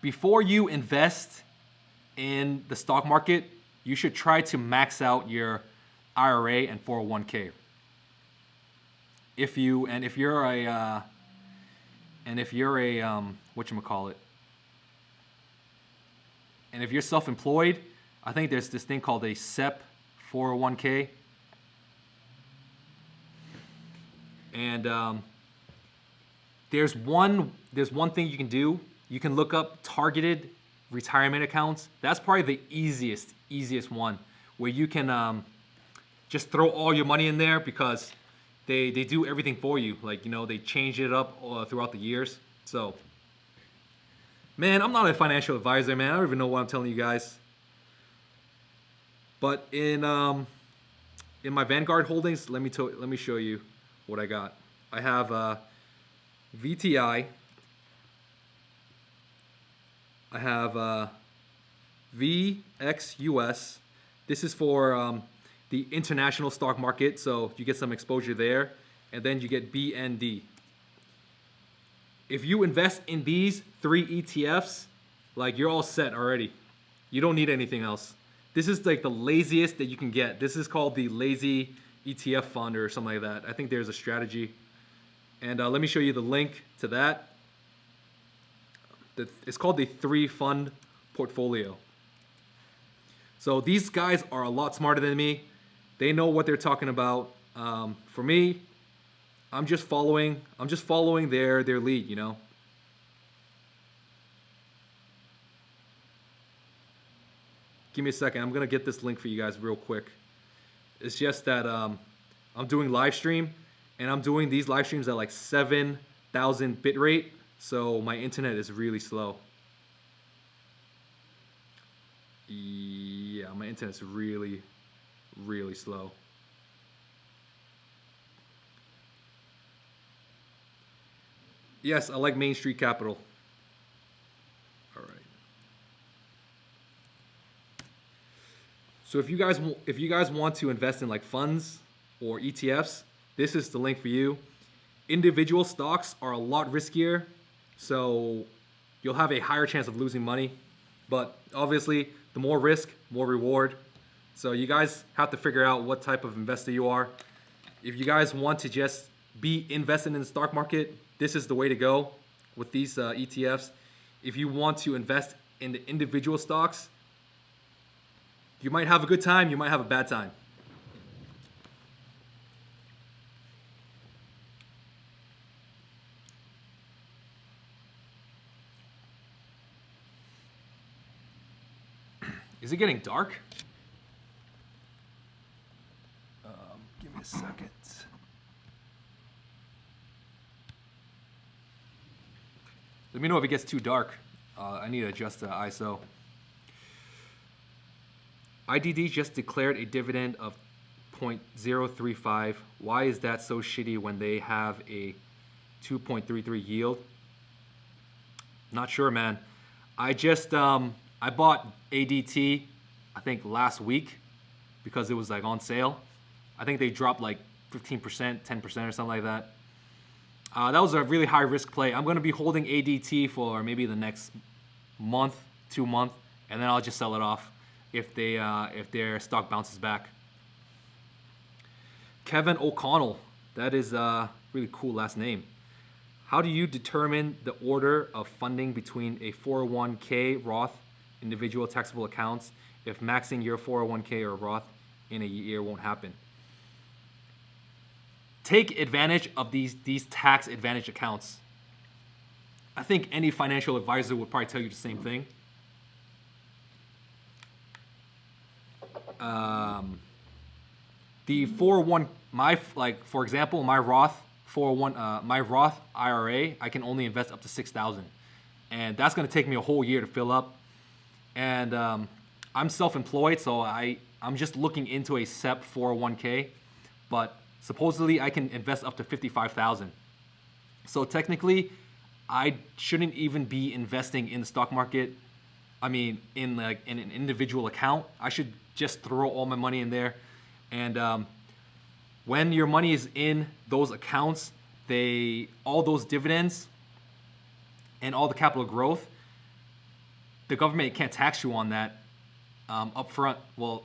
before you invest in the stock market, you should try to max out your IRA and 401k. If you're a whatchamacallit, and if you're self-employed, I think there's this thing called a SEP 401k. And there's one thing you can do. You can look up targeted retirement accounts. That's probably the easiest one, where you can just throw all your money in there, because they do everything for you. Like, you know, they change it up throughout the years. So, man, I'm not a financial advisor, man. I don't even know what I'm telling you guys. But in my Vanguard holdings, let me show you what I got. I have VTI. I have VXUS. This is for the international stock market, so you get some exposure there. And then you get BND. If you invest in these 3 ETFs, like, you're all set already. You don't need anything else. This is like the laziest that you can get. This is called the lazy ETF fund or something like that. I think there's a strategy. And let me show you the link to that. It's called the 3-fund portfolio. So these guys are a lot smarter than me. They know what they're talking about. For me, I'm just following their lead, you know. Give me a second. I'm gonna get this link for you guys real quick. It's just that I'm doing live stream, and I'm doing these live streams at like 7,000 bit rate, so my internet is really slow. Yeah, my internet's really slow. Yes, I like Main Street Capital. All right. So if you guys want to invest in like funds or ETFs, this is the link for you. Individual stocks are a lot riskier, so you'll have a higher chance of losing money. But obviously, the more risk, more reward. So you guys have to figure out what type of investor you are. If you guys want to just be invested in the stock market, this is the way to go with these ETFs. If you want to invest in the individual stocks, you might have a good time, you might have a bad time. Is it getting dark? Give me a second. Let me know if it gets too dark. I need to adjust the ISO. IDD just declared a dividend of 0.035. Why is that so shitty when they have a 2.33 yield? Not sure, man. I just I bought ADT, I think last week, because it was like on sale. I think they dropped like 15%, 10% or something like that. That was a really high risk play. I'm going to be holding ADT for maybe the next month, 2 months, and then I'll just sell it off if their stock bounces back. Kevin O'Connell, that is a really cool last name. How do you determine the order of funding between a 401k Roth individual taxable accounts if maxing your 401k or Roth in a year won't happen? take advantage of these tax advantage accounts. I think any financial advisor would probably tell you the same thing. The 401, for example, my Roth 401, my Roth IRA, I can only invest up to $6,000, and that's going to take me a whole year to fill up. And I'm self-employed, so I'm just looking into a SEP 401k, but supposedly I can invest up to $55,000. So technically, I shouldn't even be investing in the stock market. I mean, in an individual account. I should just throw all my money in there. And when your money is in those accounts, all those dividends and all the capital growth, the government can't tax you on that up front. Well,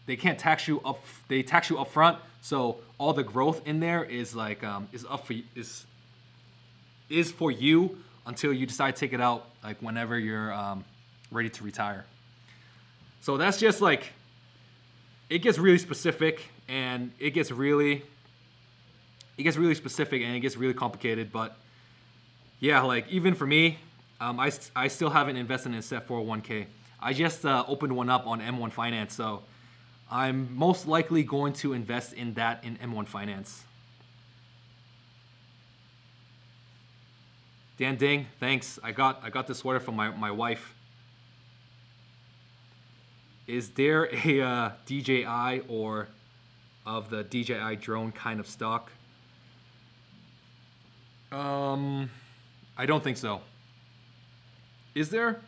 they can't tax you up. They tax you up front. So all the growth in there is like is for you until you decide to take it out, like whenever you're ready to retire. So that's just like, it gets really specific, and it gets really specific, and it gets really complicated. But yeah, like even for me, I still haven't invested in a SEP 401k. I just opened one up on M1 Finance, so I'm most likely going to invest in that in M1 Finance. Dan Ding, thanks. I got this sweater from my wife. Is there a DJI or of the DJI drone kind of stock? I don't think so. Is there?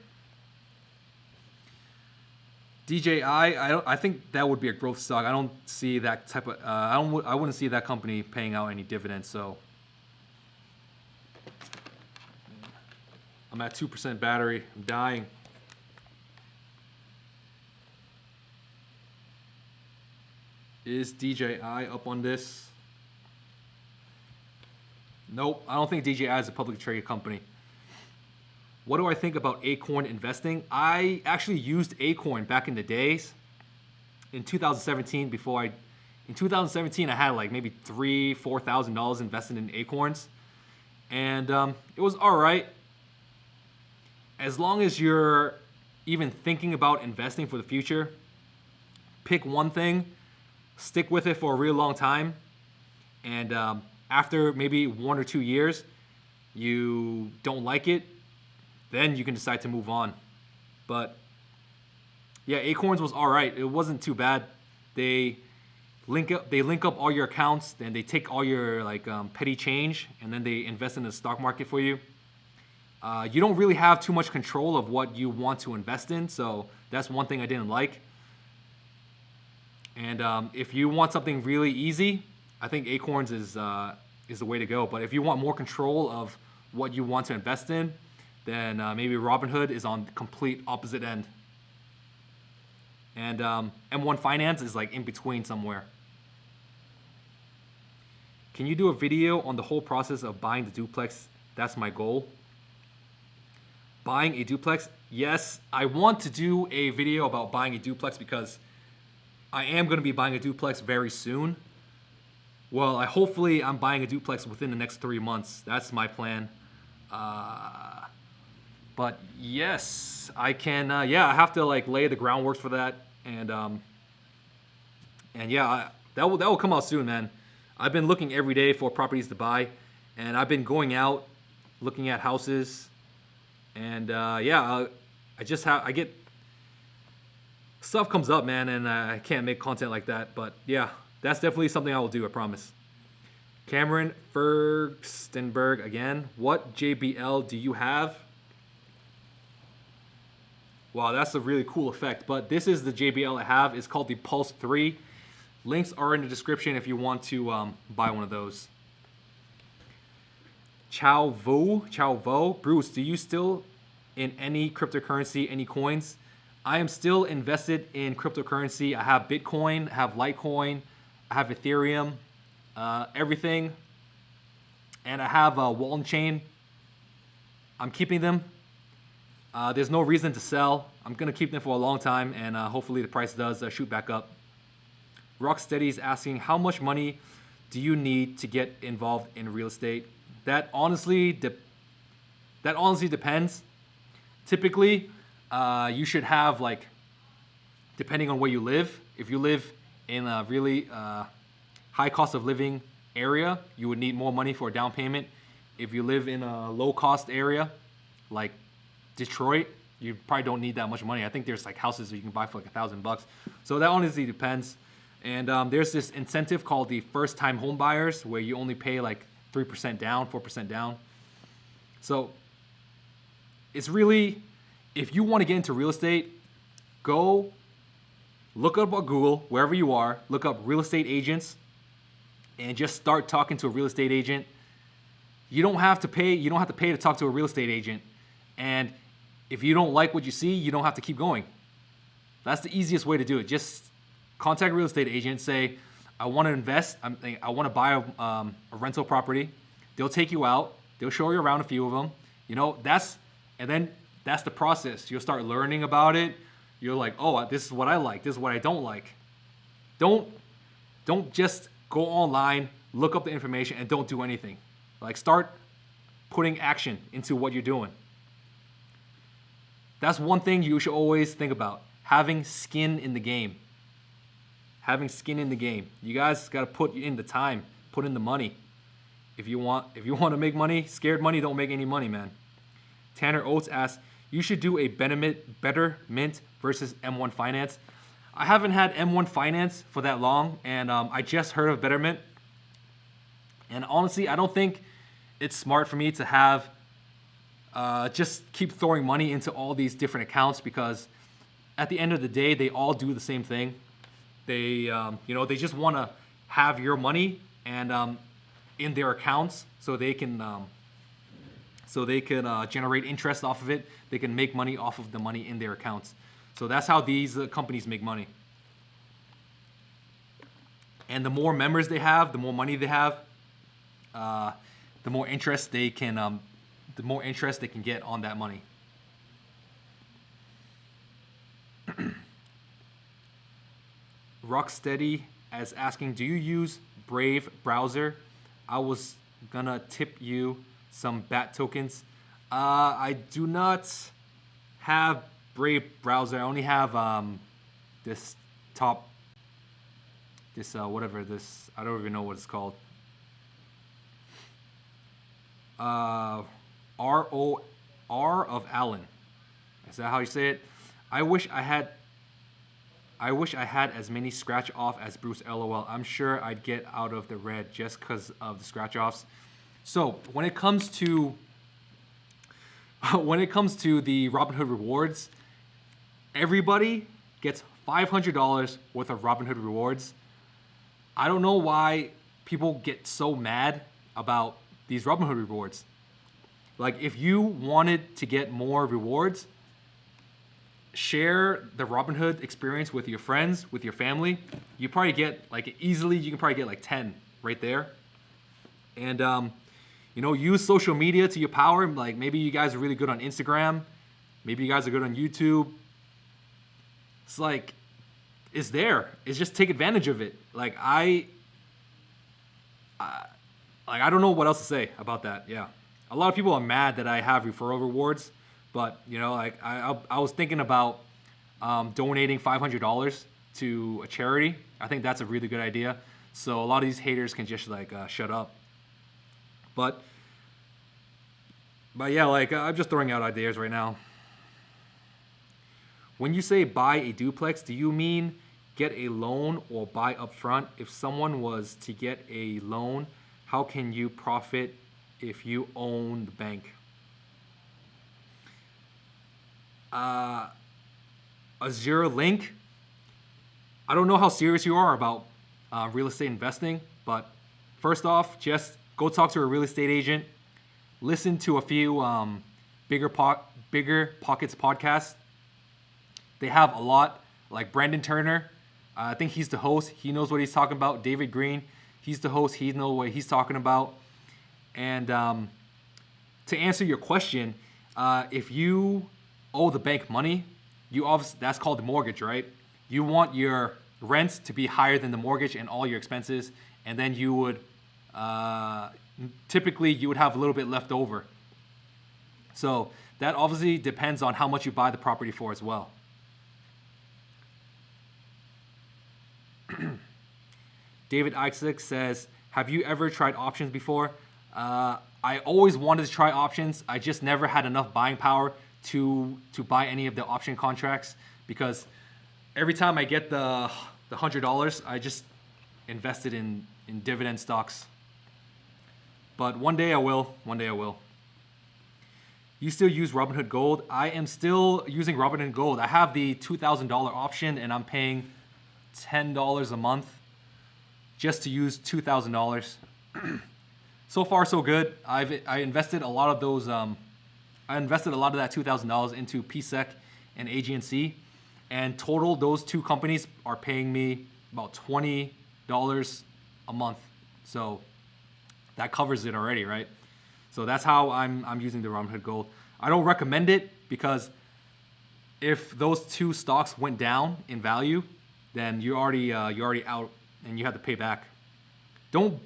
DJI, I think that would be a growth stock. I don't see that type of I wouldn't see that company paying out any dividends. So I'm at 2% battery. I'm dying. Is DJI up on this? Nope, I don't think DJI is a publicly traded company. What do I think about Acorn investing? I actually used Acorn back in the days. In 2017, in 2017, I had like maybe $3,000-$4,000 invested in Acorns, and it was all right. As long as you're even thinking about investing for the future, pick one thing, stick with it for a real long time, and after maybe 1 or 2 years, you don't like it, then you can decide to move on. But yeah, Acorns was all right. It wasn't too bad. They link up all your accounts, then they take all your petty change, and then they invest in the stock market for you. You don't really have too much control of what you want to invest in, so that's one thing I didn't like. And if you want something really easy, I think Acorns is the way to go. But if you want more control of what you want to invest in, then maybe Robinhood is on the complete opposite end. And M1 Finance is like in between somewhere. Can you do a video on the whole process of buying the duplex? That's my goal. Buying a duplex? Yes, I want to do a video about buying a duplex because I am going to be buying a duplex very soon. Well, hopefully I'm buying a duplex within the next 3 months. That's my plan. But yes, I can. I have to lay the groundwork for that, and yeah, that will come out soon, man. I've been looking every day for properties to buy, and I've been going out looking at houses, and I get stuff comes up, man, and I can't make content like that. But yeah, that's definitely something I will do, I promise. Cameron Fergstenberg again. What JBL do you have? Wow, that's a really cool effect. But this is the JBL I have. It's called the Pulse 3. Links are in the description if you want to buy one of those. Chow Vo. Bruce, do you still in any cryptocurrency, any coins? I am still invested in cryptocurrency. I have Bitcoin, I have Litecoin, I have Ethereum, everything. And I have Walton Chain. I'm keeping them. There's no reason to sell. I'm going to keep them for a long time, and hopefully the price does shoot back up. Rocksteady is asking, how much money do you need to get involved in real estate? That honestly depends. Typically, you should have, like, depending on where you live, if you live in a really high cost of living area, you would need more money for a down payment. If you live in a low cost area like Detroit, you probably don't need that much money. I think there's like houses you can buy for like $1,000. So that honestly depends. And there's this incentive called the first time home buyers where you only pay like 3% down, 4% down. So it's really, if you want to get into real estate, go look up on Google, wherever you are, look up real estate agents and just start talking to a real estate agent. You don't have to pay to talk to a real estate agent. And if you don't like what you see, you don't have to keep going. That's the easiest way to do it. Just contact a real estate agent, say, I want to invest, I want to buy a rental property. They'll take you out, they'll show you around a few of them. You know, that's the process. You'll start learning about it. You're like, oh, this is what I like, this is what I don't like. Don't just go online, look up the information, and don't do anything. Like, start putting action into what you're doing. That's one thing you should always think about. Having skin in the game. Having skin in the game. You guys got to put in the time, put in the money. If you want to make money, scared money don't make any money, man. Tanner Oates asks, you should do a Betterment versus M1 Finance. I haven't had M1 Finance for that long, and I just heard of Betterment. And honestly, I don't think it's smart for me to have just keep throwing money into all these different accounts, because at the end of the day, they all do the same thing. They they just want to have your money and in their accounts so they can generate interest off of it. They can make money off of the money in their accounts. So that's how these companies make money. And the more members they have, the more money they have, the more interest they can get on that money. Rocksteady as asking, do you use Brave browser? I was gonna tip you some BAT tokens. I do not have Brave browser. I only have this I don't even know what it's called. R of Allen. Is that how you say it? I wish I had as many scratch off as Bruce, LOL. I'm sure I'd get out of the red just because of the scratch offs. So when it comes to the Robinhood rewards, everybody gets $500 worth of Robinhood rewards. I don't know why people get so mad about these Robinhood rewards. Like, if you wanted to get more rewards, share the Robinhood experience with your friends, with your family. You probably get you can probably get like 10 right there. And use social media to your power. Like, maybe you guys are really good on Instagram, maybe you guys are good on YouTube. It's like, it's there. It's just take advantage of it. Like, I don't know what else to say about that. Yeah, a lot of people are mad that I have referral rewards, but I was thinking about donating $500 to a charity. I think that's a really good idea. So a lot of these haters can just shut up. But yeah, I'm just throwing out ideas right now. When you say buy a duplex, do you mean get a loan or buy up front? If someone was to get a loan, how can you profit if you own the bank? A zero link. I don't know how serious you are about real estate investing, but first off, just go talk to a real estate agent. Listen to a few Bigger Pockets podcasts. They have a lot, like Brandon Turner. I think he's the host. He knows what he's talking about. David Green, he's the host. He knows what he's talking about. And to answer your question, if you owe the bank money, that's called the mortgage, right? You want your rent to be higher than the mortgage and all your expenses, and then you would typically you would have a little bit left over. So that obviously depends on how much you buy the property for as well. David Isaac says, have you ever tried options before? I always wanted to try options. I just never had enough buying power to buy any of the option contracts, because every time I get the $100, I just invested in dividend stocks. But one day I will. One day I will. You still use Robinhood Gold? I am still using Robinhood Gold. I have the $2,000 option, and I'm paying $10 a month just to use $2,000. So far, so good. I invested a lot of those. I invested a lot of that $2,000 into PSEC and AGNC, and total those two companies are paying me about $20 a month. So that covers it already, right? So that's how I'm using the Robinhood Gold. I don't recommend it, because if those two stocks went down in value, then you're already out and you have to pay back. Don't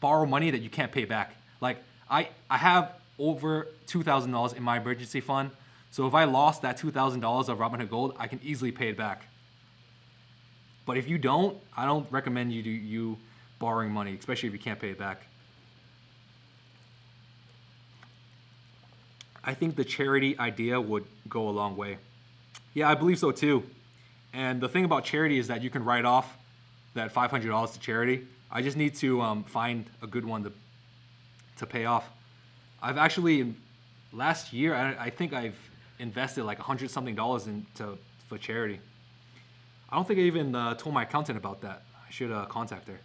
borrow money that you can't pay back. Like I have over $2,000 in my emergency fund. So if I lost that $2,000 of Robinhood Gold, I can easily pay it back. But if you don't, I don't recommend you borrowing money, especially if you can't pay it back. I think the charity idea would go a long way. Yeah, I believe so too. And the thing about charity is that you can write off that $500 to charity. I just need to find a good one to pay off. I've actually, last year, I think I've invested like $100-something for charity. I don't think I even told my accountant about that. I should contact her.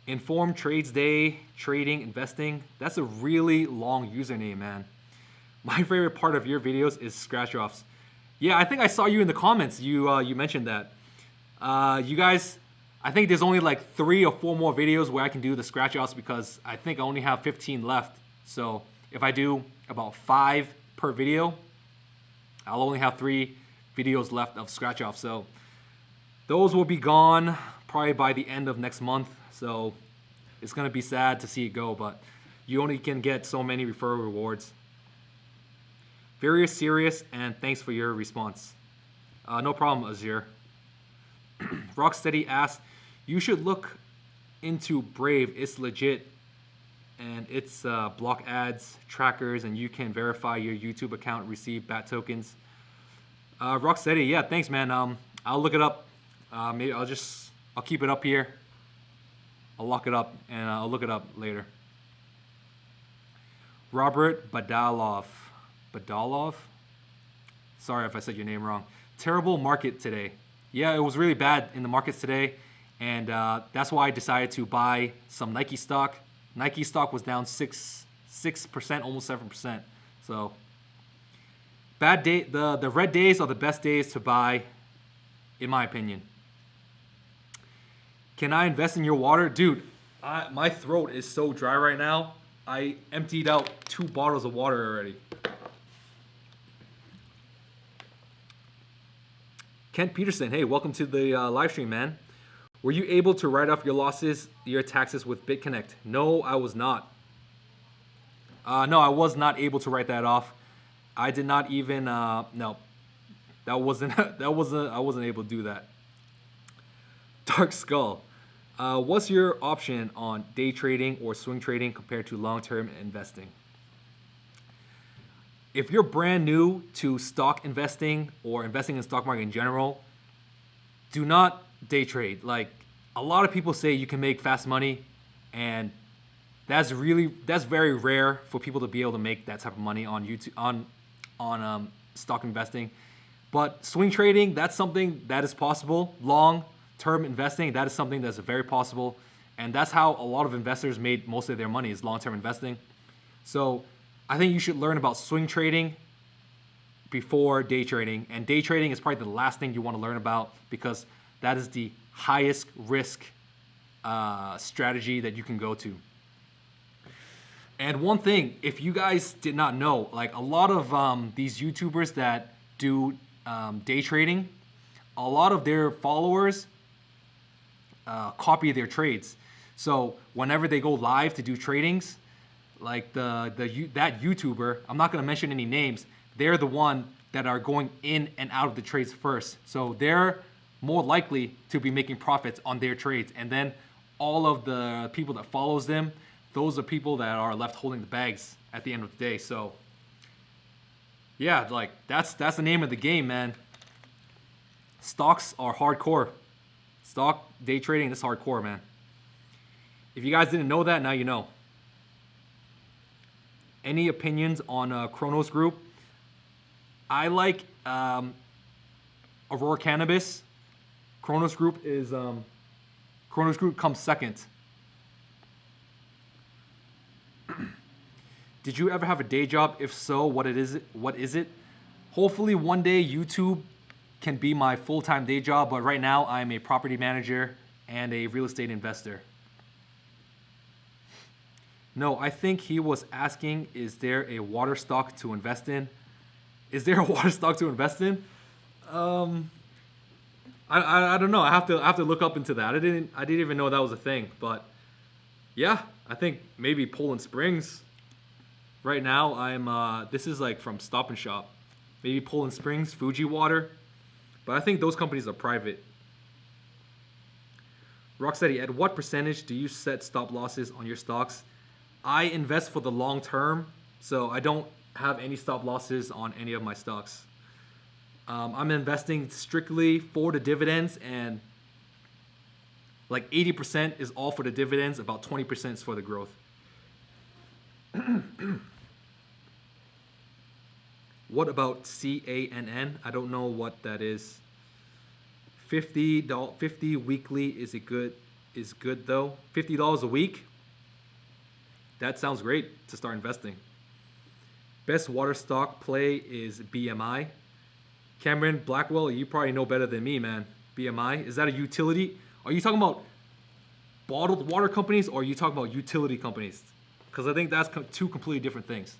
Informed Trades Day, trading, investing. That's a really long username, man. My favorite part of your videos is scratch offs. Yeah, I think I saw you in the comments. You mentioned that. You guys, I think there's only like 3 or 4 more videos where I can do the scratch offs, because I think I only have 15 left. So if I do about 5 per video, I'll only have 3 videos left of scratch offs. So those will be gone probably by the end of next month. So it's gonna be sad to see it go, but you only can get so many referral rewards. Very serious, and thanks for your response. No problem, Azir. Rocksteady asks, you should look into Brave. It's legit, and it's block ads, trackers, and you can verify your YouTube account, receive BAT tokens. Rocksteady, yeah, thanks, man. I'll look it up. Maybe I'll keep it up here. I'll lock it up, and I'll look it up later. Robert Badalov. Sorry if I said your name wrong. Terrible market today. Yeah, it was really bad in the markets today, and that's why I decided to buy some Nike stock. Nike stock was down 6%, almost 7%. So bad day. The red days are the best days to buy, in my opinion. Can I invest in your water? Dude, my throat is so dry right now. I emptied out 2 bottles of water already. Kent Peterson, hey, welcome to the live stream, man. Were you able to write off your losses, your taxes with BitConnect? No, I was not. No, I was not able to write that off. I did not even, no. I wasn't able to do that. Dark Skull. What's your option on day trading or swing trading compared to long-term investing? If you're brand new to stock investing or investing in the stock market in general, do not day trade. Like, a lot of people say you can make fast money, and that's very rare for people to be able to make that type of money on YouTube, on stock investing. But swing trading, that's something that is possible. Long-term investing, that is something that's very possible. And that's how a lot of investors made most of their money, is long-term investing. So I think you should learn about swing trading before day trading. And day trading is probably the last thing you want to learn about, because that is the highest risk strategy that you can go to. And one thing, if you guys did not know, like a lot of these YouTubers that do day trading, a lot of their followers copy their trades. So whenever they go live to do tradings, like that YouTuber, I'm not gonna mention any names, they're the one that are going in and out of the trades first. So they're more likely to be making profits on their trades. And then all of the people that follows them, those are people that are left holding the bags at the end of the day. So yeah, like that's the name of the game, man. Stocks are hardcore. Stock day trading is hardcore, man. If you guys didn't know that, now you know. Any opinions on Kronos Group? I like Aurora Cannabis. Kronos Group is Kronos Group comes second. Did you ever have a day job? If so, what is it? Hopefully one day YouTube can be my full-time day job, but right now I'm a property manager and a real estate investor. No, I think he was asking, is there a water stock to invest in? Is there a water stock to invest in? I don't know. I have to look up into that. I didn't even know that was a thing. But yeah, I think maybe Poland Springs. Right now I'm this is like from Stop and Shop. Maybe Poland Springs, Fuji Water. But I think those companies are private. Rocksteady, at what percentage do you set stop losses on your stocks? I invest for the long term, so I don't have any stop losses on any of my stocks. I'm investing strictly for the dividends, and like 80% is all for the dividends, about 20% is for the growth. What about CANN? I don't know what that is. 50 weekly is good though. $50 a week. That sounds great to start investing. Best water stock play is BMI. Cameron Blackwell, you probably know better than me, man. BMI, is that a utility? Are you talking about bottled water companies or are you talking about utility companies? Because I think that's two completely different things.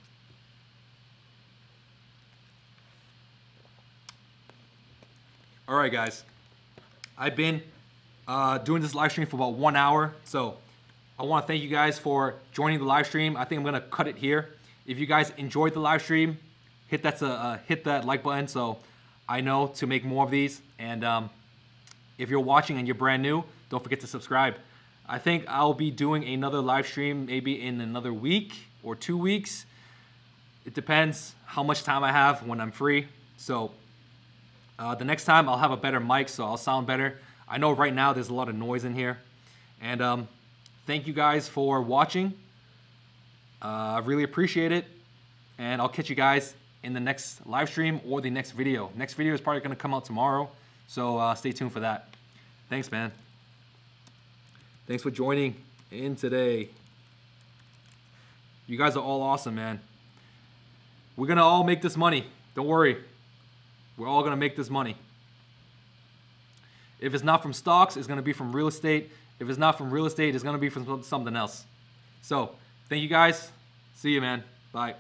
All right, guys. I've been doing this live stream for about 1 hour, so I want to thank you guys for joining the live stream. I think I'm gonna cut it here. If you guys enjoyed the live stream, hit that like button so I know to make more of these. And if you're watching and you're brand new, don't forget to subscribe. I think I'll be doing another live stream maybe in another week or 2 weeks. It depends how much time I have when I'm free. So the next time I'll have a better mic, so I'll sound better. I know right now there's a lot of noise in here. And thank you guys for watching. I really appreciate it. And I'll catch you guys in the next live stream or the next video. Next video is probably gonna come out tomorrow. So stay tuned for that. Thanks, man. Thanks for joining in today. You guys are all awesome, man. We're gonna all make this money. Don't worry. We're all gonna make this money. If it's not from stocks, it's gonna be from real estate. If it's not from real estate, it's gonna be from something else. So, thank you guys. See you, man. Bye.